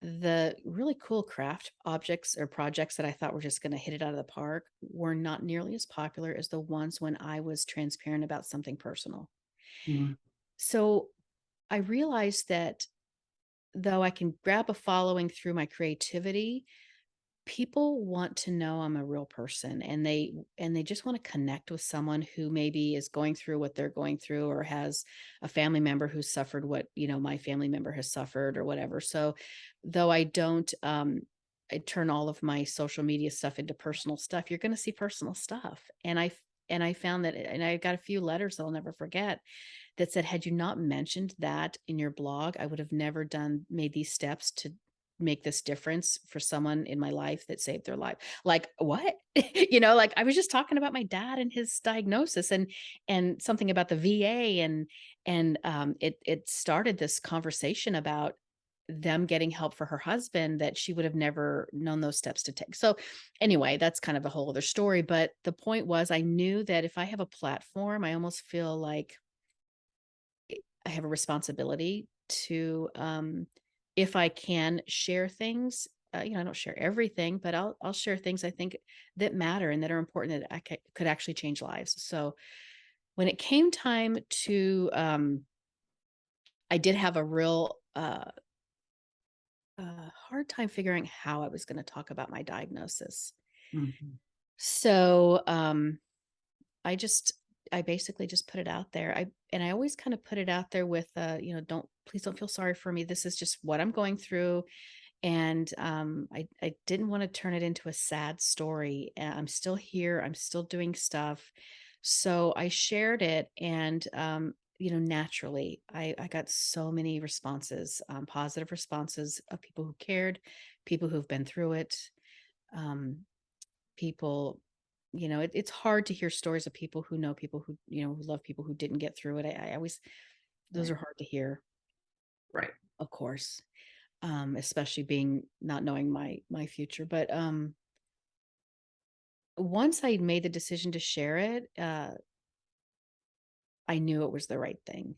the really cool craft objects or projects that I thought were just going to hit it out of the park were not nearly as popular as the ones when I was transparent about something personal. mm, So I realized that though I can grab a following through my creativity, people want to know I'm a real person, and they just want to connect with someone who maybe is going through what they're going through, or has a family member who suffered what, my family member has suffered or whatever. So though I don't I turn all of my social media stuff into personal stuff, you're going to see personal stuff. And I found that, and I got a few letters that I'll never forget that said, had you not mentioned that in your blog, I would have never made these steps to make this difference for someone in my life that saved their life. Like, what? Like, I was just talking about my dad and his diagnosis, and something about the VA, and it started this conversation about them getting help for her husband that she would have never known those steps to take. So anyway, that's kind of a whole other story, but the point was, I knew that if I have a platform, I almost feel like I have a responsibility to, if I can share things, I don't share everything, but I'll share things I think that matter and that are important, that could actually change lives. So when it came time to, I did have a real hard time figuring how I was going to talk about my diagnosis. Mhm. So I just I basically just put it out there. I always kind of put it out there with, don't please don't feel sorry for me. This is just what I'm going through. And I didn't want to turn it into a sad story. I'm still here. I'm still doing stuff. So I shared it, and naturally I got so many responses, positive responses of people who cared, people who've been through it. Um, People, it's hard to hear stories of people who know people who, who love people who didn't get through it. I always Those Right. are hard to hear, Right. of course, especially being not knowing my future. But once I made the decision to share it, I knew it was the right thing.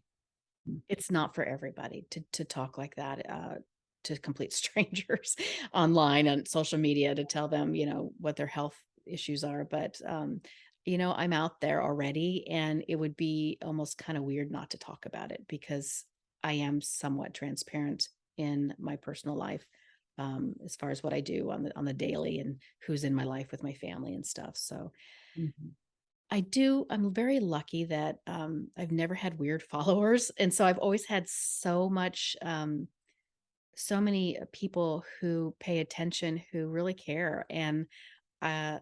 Mm. It's not for everybody to talk like that, to complete strangers online, on social media, to tell them, what their health issues are. But, I'm out there already, and it would be almost kind of weird not to talk about it, because I am somewhat transparent in my personal life, as far as what I do on the daily, and who's in my life with my family and stuff. So Mhm. I'm very lucky that, I've never had weird followers, and so I've always had so many, people who pay attention, who really care, and I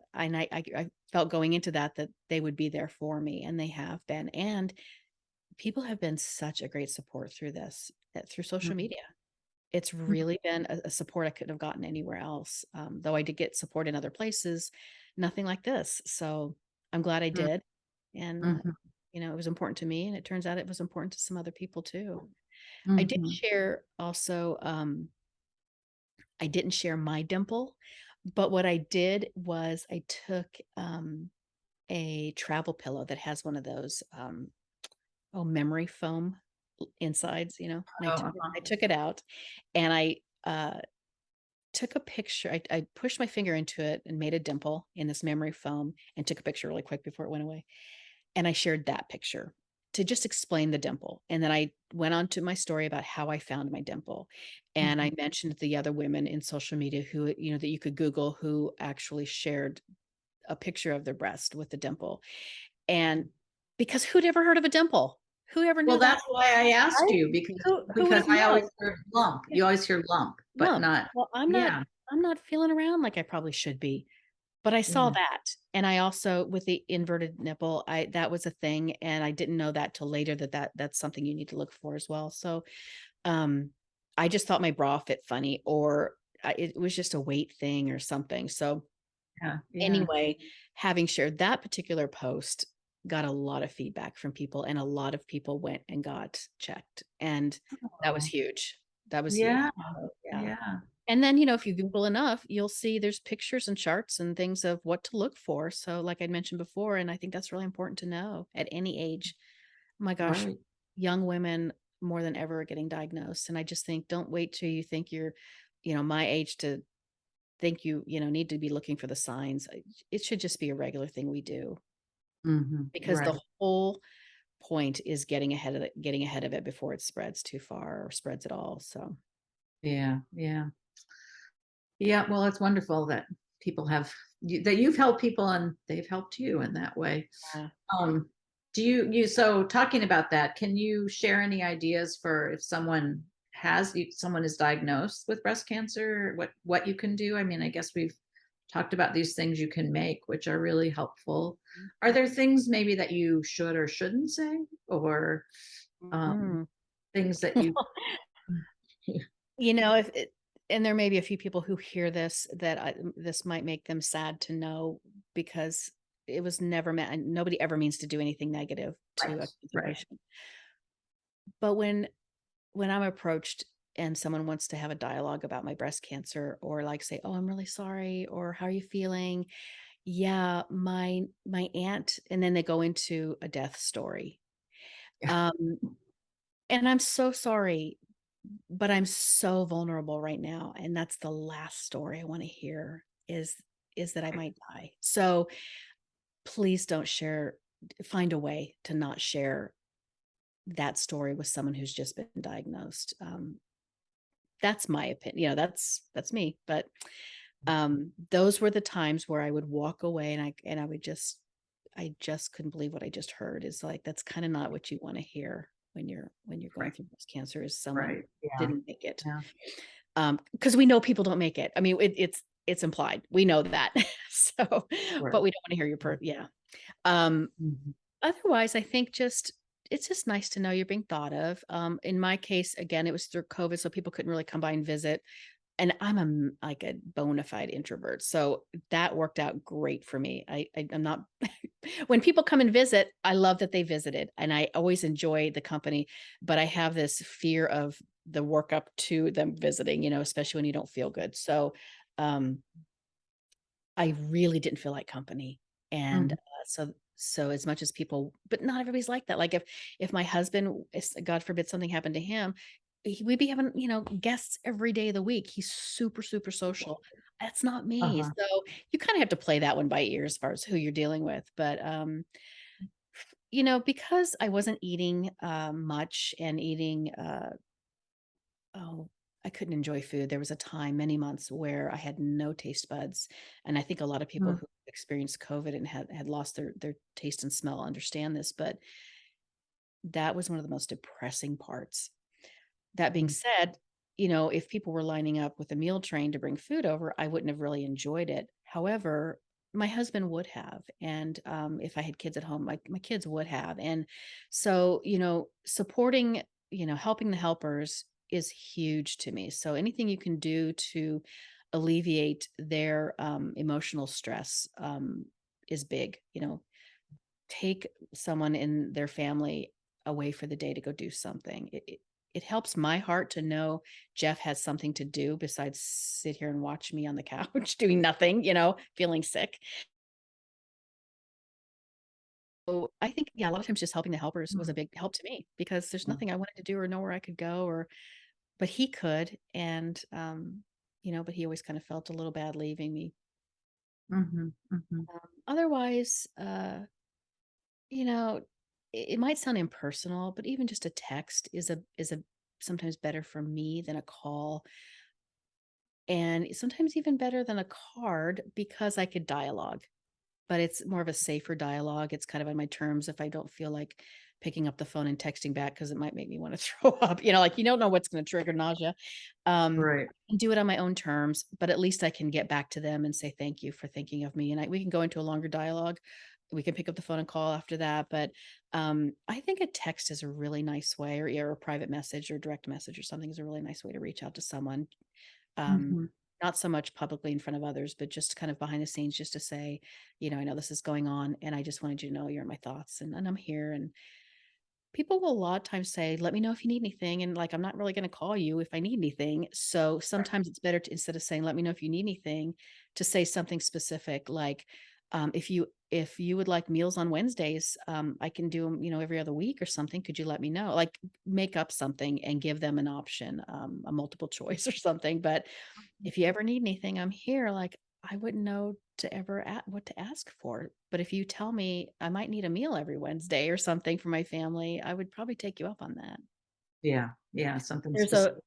felt going into that they would be there for me, and they have been, and people have been such a great support through this, through social Mhm. media. It's Mhm. really been a support I couldn't have gotten anywhere else, though I did get support in other places, nothing like this. So I'm glad I did, and, Mhm. it was important to me, and it turns out it was important to some other people too. I did Mhm. share also, I didn't share my dimple, but what I did was I took, a travel pillow that has one of those, memory foam insides, and Oh, uh-huh. I took it out, and I, took a picture. I pushed my finger into it and made a dimple in this memory foam, and took a picture really quick before it went away. And I shared that picture to just explain the dimple. And then I went on to my story about how I found my dimple. And Mhm. I mentioned the other women in social media who, that you could Google, who actually shared a picture of their breast with the dimple. And because who'd ever heard of a dimple? Who ever Well, knew that? that's why I asked Right? you because Who would because have I always known? heard lump. You always hear lump, but Lump. not Well, yeah. I'm not feeling around like I probably should be. But I saw Yeah. that, and I also, with the inverted nipple, I that was a thing, and I didn't know that till later, that's something you need to look for as well. So, um, I just thought my bra fit funny, or it was just a weight thing or something. So Yeah. Yeah. anyway, having shared that particular post, got a lot of feedback from people, and a lot of people went and got checked, and that was Oh, huge. That was huge. yeah. So, yeah. Yeah. And then, if you Google enough, you'll see there's pictures and charts and things of what to look for. So, like I mentioned before, and I think that's really important to know at any age. Oh my gosh, Right. young women more than ever are getting diagnosed. And I just think, don't wait till you think you're, my age to think need to be looking for the signs. It should just be a regular thing we do, Mhm. because the Right. whole point is getting ahead of it before it spreads too far or spreads at all. So, Yeah. Yeah. Yeah. Well, it's wonderful that people have that you've helped people and they've helped you in that way. Yeah. Um, so talking about that, can you share any ideas for if someone is diagnosed with breast cancer, what you can do? I mean, I guess we've talked about these things you can make, which are really helpful. Are there things maybe that you should or shouldn't say, or um, Mhm. things that you? If it, and there may be a few people who hear this that this might make them sad to know, because it was never meant, and nobody ever means to do anything negative to Right, a cancer right. patient. But when I'm approached and someone wants to have a dialogue about my breast cancer, or like say, "Oh, I'm really sorry," or "How are you feeling?" Yeah, my aunt, and then they go into a death story. Yeah. Um, and I'm so sorry, but I'm so vulnerable right now, and that's the last story I want to hear is that I might die. So please don't share, find a way to not share that story with someone who's just been diagnosed. That's my opinion. That's me. But those were the times where I would walk away, and I would I just couldn't believe what I just heard. Is like, that's kind of not what you want to hear when you're going Right, through breast cancer, is someone right. Yeah, didn't make it. yeah. Because we know people don't make it. I mean, it's implied. We know that. So, Right. but we don't want to hear yeah. Um, Mhm. Otherwise, I think just it's just nice to know you're being thought of. In my case, again, it was through COVID, so people couldn't really come by and visit. And I'm like a bona fide introvert, so that worked out great for me. I'm not when people come and visit, I love that they visited, and I always enjoy the company, but I have this fear of the work up to them visiting, especially when you don't feel good. So, um, I really didn't feel like company. And, Mhm. so as much as people, but not everybody's like that. Like, if my husband, God forbid something happened to him, we'd be having, guests every day of the week. He's super, super social. That's not me. Uh-huh. So you kind of have to play that one by ear as far as who you're dealing with. But, because I wasn't eating, much, and eating, oh, I couldn't enjoy food. There was a time, many months, where I had no taste buds, and I think a lot of people Mm, who experienced COVID and had lost their taste and smell understand this, but that was one of the most depressing parts. That being mm, said, if people were lining up with a meal train to bring food over, I wouldn't have really enjoyed it. However, my husband would have, and if I had kids at home, my kids would have, and so supporting, helping the helpers is huge to me. So anything you can do to alleviate their emotional stress is big. Take someone in their family away for the day to go do something. It helps my heart to know Jeff has something to do besides sit here and watch me on the couch doing nothing, feeling sick. So I think, yeah, a lot of times just helping the helpers was a mm, big help to me, because there's mm, nothing I wanted to do or know where I could go, but he could. And, but he always kind of felt a little bad leaving me. mhm, mhm. Otherwise, You know, it might sound impersonal, but even just a text is a sometimes better for me than a call, and sometimes even better than a card, because I could dialogue. But it's more of a safer dialogue. It's kind of on my terms. If I don't feel like picking up the phone and texting back, because it might make me want to throw up, like you don't know what's going to trigger nausea. Right. And do it on my own terms, but at least I can get back to them and say thank you for thinking of me. And we can go into a longer dialogue. We can pick up the phone and call after that. But I think a text is a really nice way, or a private message or direct message or something is a really nice way to reach out to someone. Um, Mhm, Not so much publicly in front of others, but just kind of behind the scenes, just to say, I know this is going on, and I just wanted you to know you're in my thoughts, and I'm here. And people will a lot of times say, let me know if you need anything. And like, I'm not really going to call you if I need anything. So right. sometimes it's better to, instead of saying, let me know if you need anything, to say something specific, like, if you would like meals on Wednesdays, I can do them, every other week or something. Could you let me know? Like, make up something and give them an option, a multiple choice or something. But if you ever need anything, I'm here. Like, I wouldn't know to ever what to ask for. But if you tell me I might need a meal every Wednesday or something for my family, I would probably take you up on that. Yeah, yeah, something There's a specific.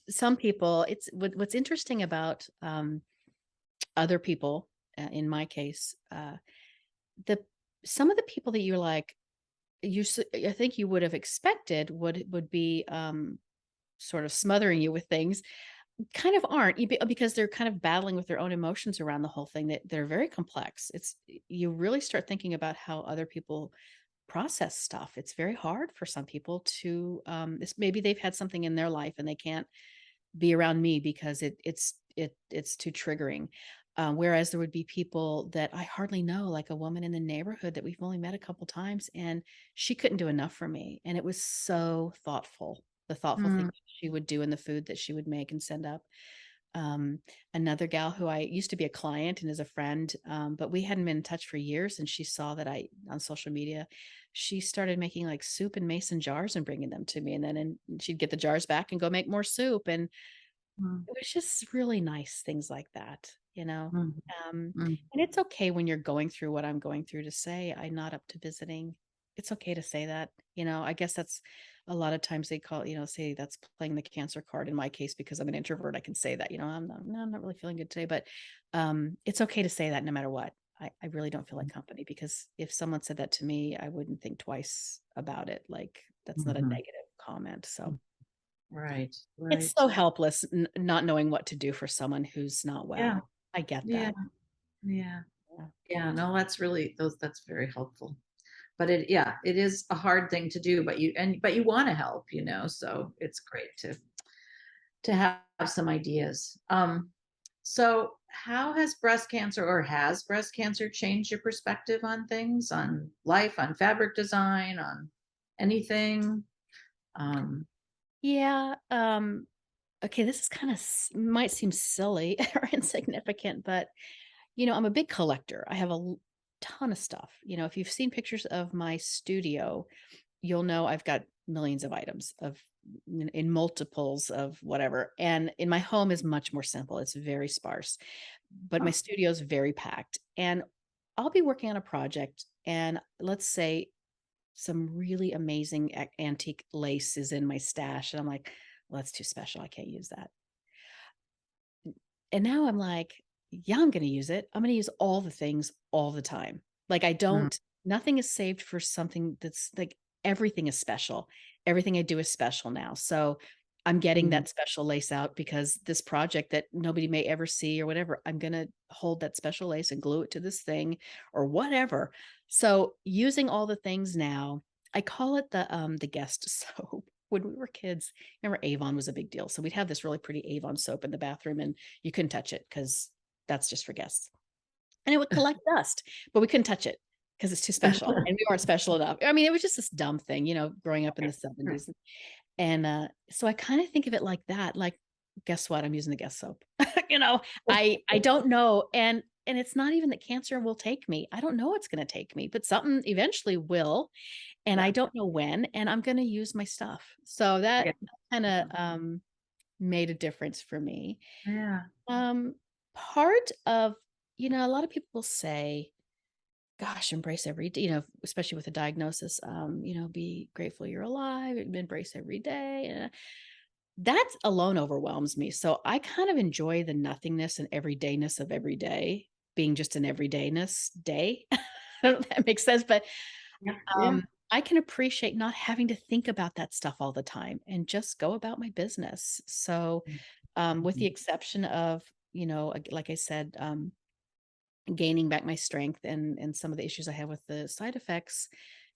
some people, what's interesting about other people, in my case, the some of the people that you're like, I think you would have expected would be sort of smothering you with things, kind of aren't, because they're kind of battling with their own emotions around the whole thing, that they're very complex. You really start thinking about how other people process stuff. It's very hard for some people to maybe they've had something in their life and they can't be around me because it's too triggering. Whereas there would be people that I hardly know, like a woman in the neighborhood that we've only met a couple times, and she couldn't do enough for me. And it was so thoughtful, the thoughtful thing Mm, she would do in the food that she would make and send up. Um, Another gal who I used to be a client and is a friend, but we hadn't been in touch for years, and she saw that I on social media, she started making like soup in mason jars and bringing them to me, and she'd get the jars back and go make more soup, and mm, it was just really nice things like that, you know? mm, mm. And it's okay when you're going through what I'm going through to say, "I'm not up to visiting." It's okay to say that, I guess that's a lot of times they call, say that's playing the cancer card in my case because I'm an introvert, I can say that, I'm not really feeling good today, but, it's okay to say that no matter what. I really don't feel like company, because if someone said that to me, I wouldn't think twice about it, like, that's not a Mhm. negative comment, so Right, it's right. so helpless not knowing what to do for someone who's not Yeah, well. I get yeah, that. yeah. Yeah. Yeah, no, that's very helpful. But yeah, it is a hard thing to do, but you want to help, so it's great to have some ideas. So how has breast cancer changed your perspective on things, on life, on fabric design, on anything? Um, Yeah, okay, this is kinda might seem silly or insignificant, but, I'm a big collector. I have a ton of stuff. If you've seen pictures of my studio, you'll know I've got millions of items in multiples of whatever. And in my home is much more simple. It's very sparse, but my oh, studio is very packed. And I'll be working on a project, and let's say some really amazing antique lace is in my stash. And I'm like, well, that's too special. I can't use that. And now I'm like, yeah, I'm going to use it. I'm going to use all the things all the time. Like, mm, nothing is saved for something that's like, everything is special. Everything I do is special now. So I'm getting mm, that special lace out because this project that nobody may ever see or whatever, I'm going to hold that special lace and glue it to this thing or whatever. So using all the things now, I call it the guest soap. When we were kids, remember Avon was a big deal. So we'd have this really pretty Avon soap in the bathroom, and you couldn't touch it because that's just for guests. And it would collect dust, but we couldn't touch it because it's too special, and we weren't special enough. I mean, it was just this dumb thing, growing up in the right, right. 70s. And so I kind of think of it like that. Like, guess what? I'm using the guest soap. I don't know. And it's not even that cancer will take me. I don't know what's going to take me, but something eventually will, and I Yeah, don't know when, and I'm going to use my stuff. So that yeah, kind of made a difference for me. yeah. Um, Part of, a lot of people will say, gosh, embrace every day, especially with a diagnosis, be grateful you're alive, embrace every day. That alone overwhelms me. So I kind of enjoy the nothingness and everydayness of every day being just an everydayness day. I don't know if that makes sense, but Yeah, yeah. I can appreciate not having to think about that stuff all the time and just go about my business. So, with the Mhm. exception of, like I said, gaining back my strength and some of the issues I have with the side effects,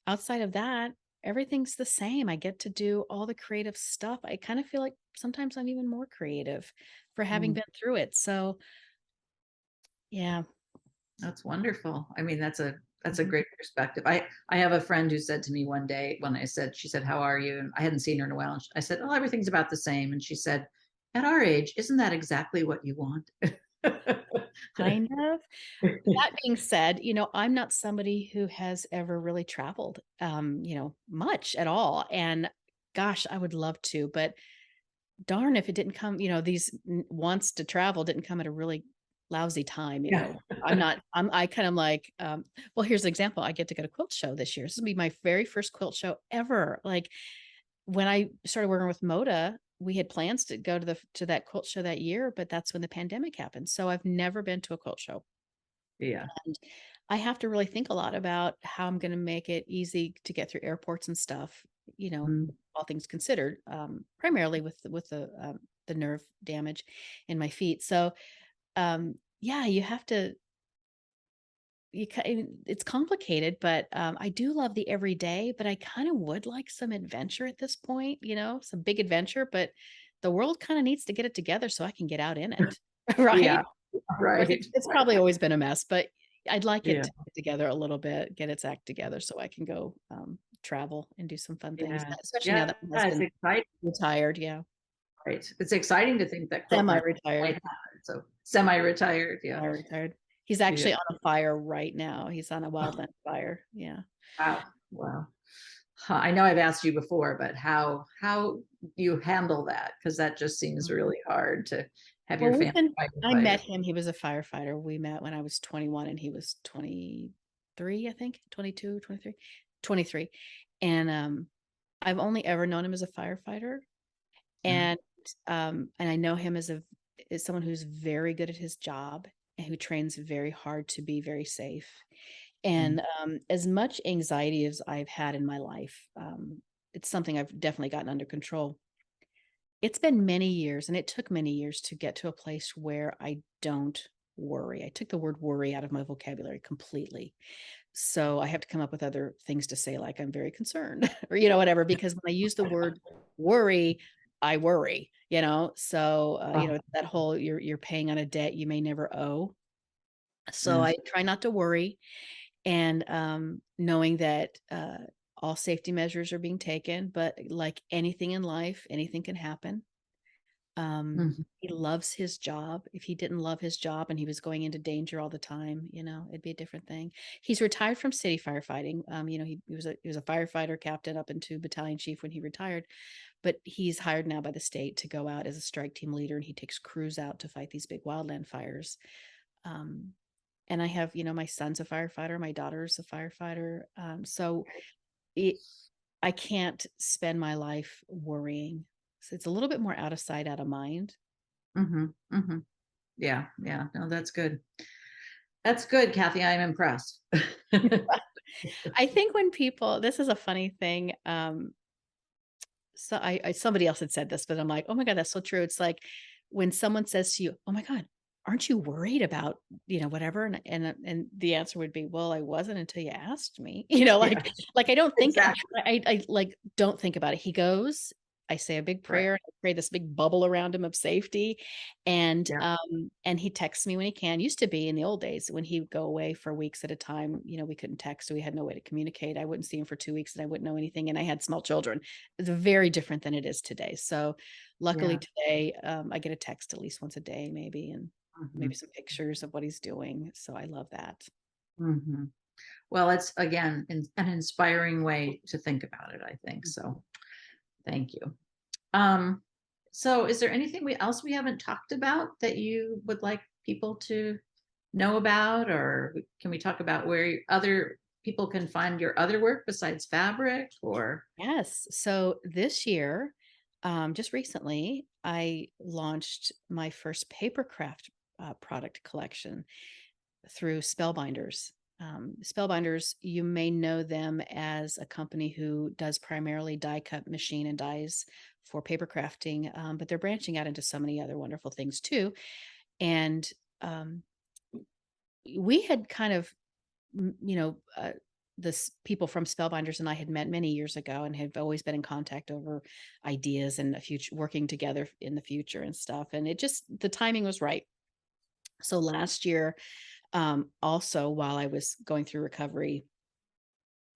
outside of that, everything's the same. I get to do all the creative stuff. I kind of feel like sometimes I'm even more creative for having Mm, been through it. So, yeah. that's wonderful. I mean, that's a Mhm. great perspective. I have a friend who said to me one day when she said, "How are you?" And I hadn't seen her in a while. And I said, "Oh, everything's about the same." And she said, "At our age, isn't that exactly what you want?" Kind of. That being said, I'm not somebody who has ever really traveled, much at all. And gosh, I would love to, but darn if it didn't come, these wants to travel didn't come at a really lousy time. Yeah. I kind of like, well, here's an example. I get to go to quilt show this year. This will be my very first quilt show ever. Like, when I started working with Moda, we had plans to go to that quilt show that year, but that's when the pandemic happened. So I've never been to a quilt show. Yeah. And I have to really think a lot about how I'm going to make it easy to get through airports and stuff, Mm. all things considered, primarily with the nerve damage in my feet. So, yeah, you have to, it's complicated, but I do love the everyday, but I kind of would like some adventure at this point, some big adventure, but the world kind of needs to get it together so I can get out in it. Yeah. Right. Of course, Right. it's probably always been a mess, but I'd like it Yeah. to get together a little bit, get its act together so I can go, travel and do some fun things, Yeah. especially now Yeah. that my It's husband's exciting. retired. Yeah. Right. It's exciting to think that quilt run might Semi-retired. happen. So semi-retired. Yeah. Semi-retired. He's Yeah. actually on a fire right now. He's on a wildland fire. Yeah. Wow. Wow. Huh, I know I've asked you before, but how you handle that? Because that just seems really hard to have your Well, family fighting I fire. met him. He was a firefighter. We met when I was 21 and he was 23, I think, 22, 23, 23. And I've only ever known him as a firefighter. Yeah. And I know him as someone who's very good at his job and who trains very hard to be very safe. Mm. And as much anxiety as I've had in my life, it's something I've definitely gotten under control. It's been many years, and it took many years to get to a place where I don't worry. I took the word worry out of my vocabulary completely. So I have to come up with other things to say, like I'm very concerned or, whatever, because when I use the word worry, I worry, So, Oh, it's that whole you're paying on a debt you may never owe. So yeah. I try not to worry, and knowing that all safety measures are being taken, but like anything in life, anything can happen. Mhm. He loves his job. If he didn't love his job and he was going into danger all the time, it'd be a different thing. He's retired from city firefighting. He was a firefighter captain up into battalion chief when he retired, but he's hired now by the state to go out as a strike team leader, and he takes crews out to fight these big wildland fires. Um, and I have, my son's a firefighter, my daughter's a firefighter. So it, I can't spend my life worrying. So it's a little bit more out of sight, out of mind. Mhm. Mhm. Yeah. Yeah. No, that's good. That's good, Kathy. I'm impressed. I think when people, this is a funny thing. So somebody else had said this, but I'm like, oh my God, that's so true. It's like when someone says to you, oh my God, aren't you worried about, whatever? And the answer would be, well, I wasn't until you asked me, Yeah, like I don't think, exactly. I like, don't think about it. He goes, I say a big Right. prayer, I create this big bubble around him of safety. Yeah. And he texts me when he can. Used to be in the old days when he would go away for weeks at a time, we couldn't text, so we had no way to communicate. I wouldn't see him for 2 weeks and I wouldn't know anything. And I had small children. It's very different than it is today. So luckily Yeah. today, I get a text at least once a day, maybe, and maybe Mhm. some pictures of what he's doing. So I love that. Mhm. Well, it's again an inspiring way to think about it, I think. So thank you. Um, so is there anything else we haven't talked about that you would like people to know about, or can we talk about where other people can find your other work besides fabric or Yes. So this year, just recently, I launched my first papercraft product collection through Spellbinders. Spellbinders, you may know them as a company who does primarily die cut machine and dies for paper crafting, but they're branching out into so many other wonderful things too. And um, we had kind of, m- you know, this people from Spellbinders and I had met many years ago and had always been in contact over ideas and a future working together in the future and stuff. And it just the timing was right. So last year, also while I was going through recovery,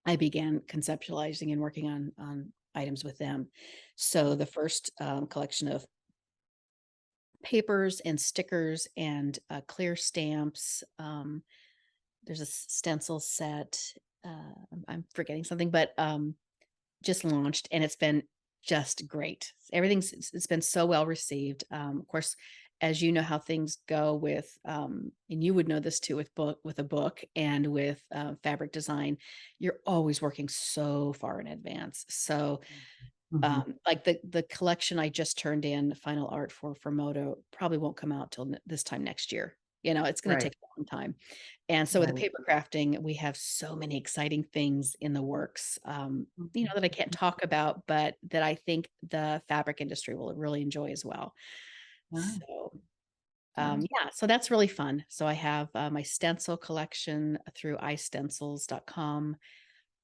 I began conceptualizing and working on items with them. So the first collection of papers and stickers and clear stamps. There's a stencil set. I'm forgetting something, but just launched, and it's been just great. It's been so well received. Of course, as you know how things go with, and you would know this too with a book and with fabric design, you're always working so far in advance. So Mhm. Like the collection I just turned in final art for Moto probably won't come out till this time next year. It's going to Right, take a long time. And so with the right. paper crafting, we have so many exciting things in the works, Mhm. that I can't talk about, but that I think the fabric industry will really enjoy as well. Ah, So ah, yeah, so that's really fun. So I have my stencil collection through istencils.com,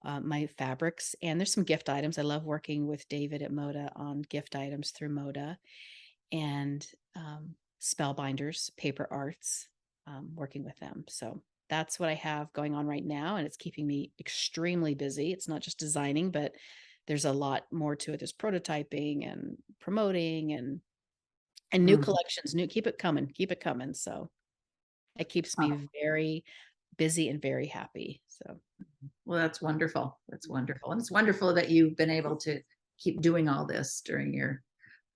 my fabrics, and there's some gift items. I love working with David at Moda on gift items through Moda, and spellbinders, paper arts, working with them. So that's what I have going on right now, and it's keeping me extremely busy. It's not just designing, but there's a lot more to it. There's prototyping and promoting and new mhm. collections. New, keep it coming, keep it coming. So it keeps Oh, me very busy and very happy. So well, that's wonderful. That's wonderful. And it's wonderful that you've been able to keep doing all this during your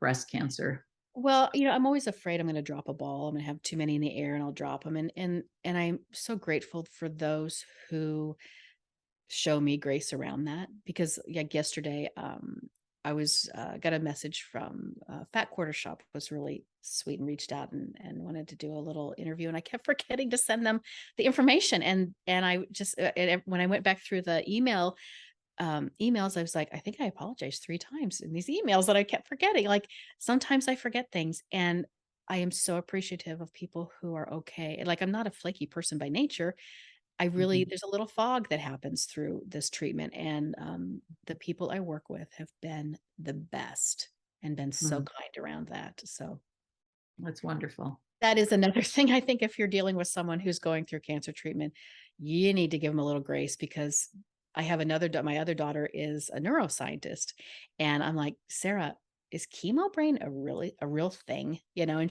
breast cancer. well, I'm always afraid I'm going to drop a ball. I'm going to have too many in the air and I'll drop them. And I'm so grateful for those who show me grace around that, because like yesterday, I was got a message from Fat Quarter Shop, was really sweet and reached out and wanted to do a little interview, and I kept forgetting to send them the information, and I just when I went back through the emails, I was like, I think I apologized 3 times in these emails that I kept forgetting. Like, sometimes I forget things, and I am so appreciative of people who are okay. Like, I'm not a flaky person by nature. I really Mhm, there's a little fog that happens through this treatment, and, the people I work with have been the best and been so mhm. kind around that. So, That's wonderful. that is another thing. I think if you're dealing with someone who's going through cancer treatment, you need to give them a little grace, because I have my other daughter is a neuroscientist, and I'm like, "Sarah, is chemo brain a real thing?" And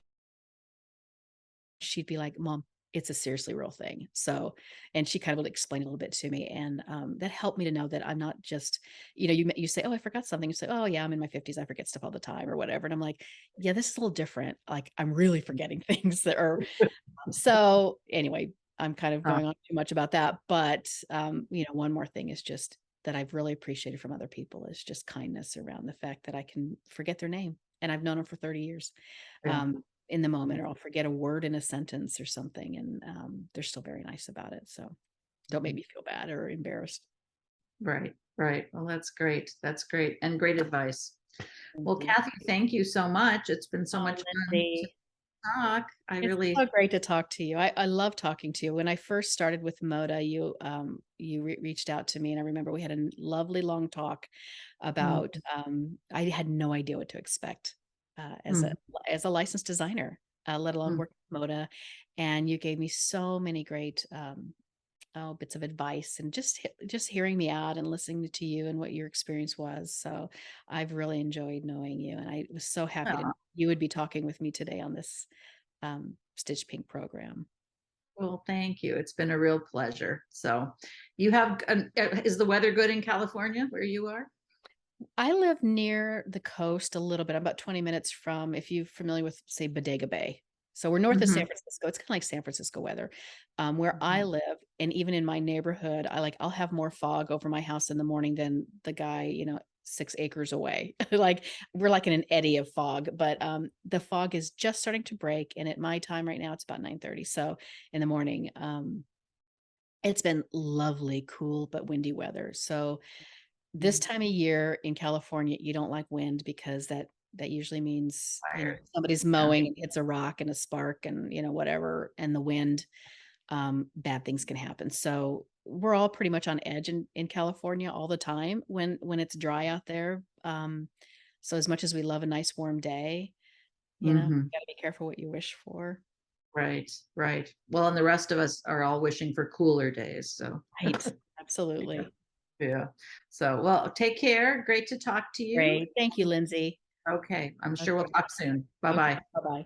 she'd be like, "Mom, it's a seriously real thing." So, and she kind of would explain a little bit to me, and that helped me to know that I'm not just, you say, "Oh, I forgot something." You say, "Oh, yeah, I'm in my 50s. I forget stuff all the time," or whatever. And I'm like, "Yeah, this is a little different. Like, I'm really forgetting things that are." So anyway, I'm kind of Uh, going on too much about that, but one more thing is just that I've really appreciated from other people is just kindness around the fact that I can forget their name, and I've known them for 30 years. yeah. In the moment, or I'll forget a word in a sentence or something, and they're still very nice about it. So don't make Mhm. me feel bad or embarrassed. Right, right. Well, that's great. That's great. And great advice. Thank Well, you. Cathe, thank you so much. It's been so Oh, much fun to Lindsay. talk. I It's really, so great to talk to you. I love talking to you. When I first started with Moda, you reached out to me, and I remember we had a lovely long talk mm, about. I had no idea what to expect as mm, a licensed designer, let alone mm. working with Moda, and you gave me so many great bits of advice, and just hearing me out and listening to you and what your experience was. So I've really enjoyed knowing you, and I was so happy to Yeah. you would be talking with me today on this Stitch Pink program. Well, thank you. It's been a real pleasure. So, you have, is the weather good in California where you are? I live near the coast a little bit. I'm about 20 minutes from, if you're familiar with, say, Bodega Bay. So we're north of San Hmm. Francisco. It's kind of like San Francisco weather. Where I Hmm. live, and even in my neighborhood, I'll have more fog over my house in the morning than the guy, 6 acres away. Like, we're like in an eddy of fog, but the fog is just starting to break. And at my time right now, it's about 9:30. So in the morning, it's been lovely, cool, but windy weather. So this time of year in California, you don't like wind, because that usually means, Fire. somebody's Yeah. mowing and hits a rock and a spark and, whatever, and the wind, bad things can happen. So we're all pretty much on edge in California all the time when it's dry out there. So as much as we love a nice warm day, Hmm. gotta be careful what you wish for. Right, right. Well, and the rest of us are all wishing for cooler days. So, Right. yeah. Absolutely. Yeah. So, well, take care. Great to talk to you. Great. Thank you, Lindsay. Okay. I'm sure we'll Okay. talk soon. Bye Okay. bye. Bye-bye.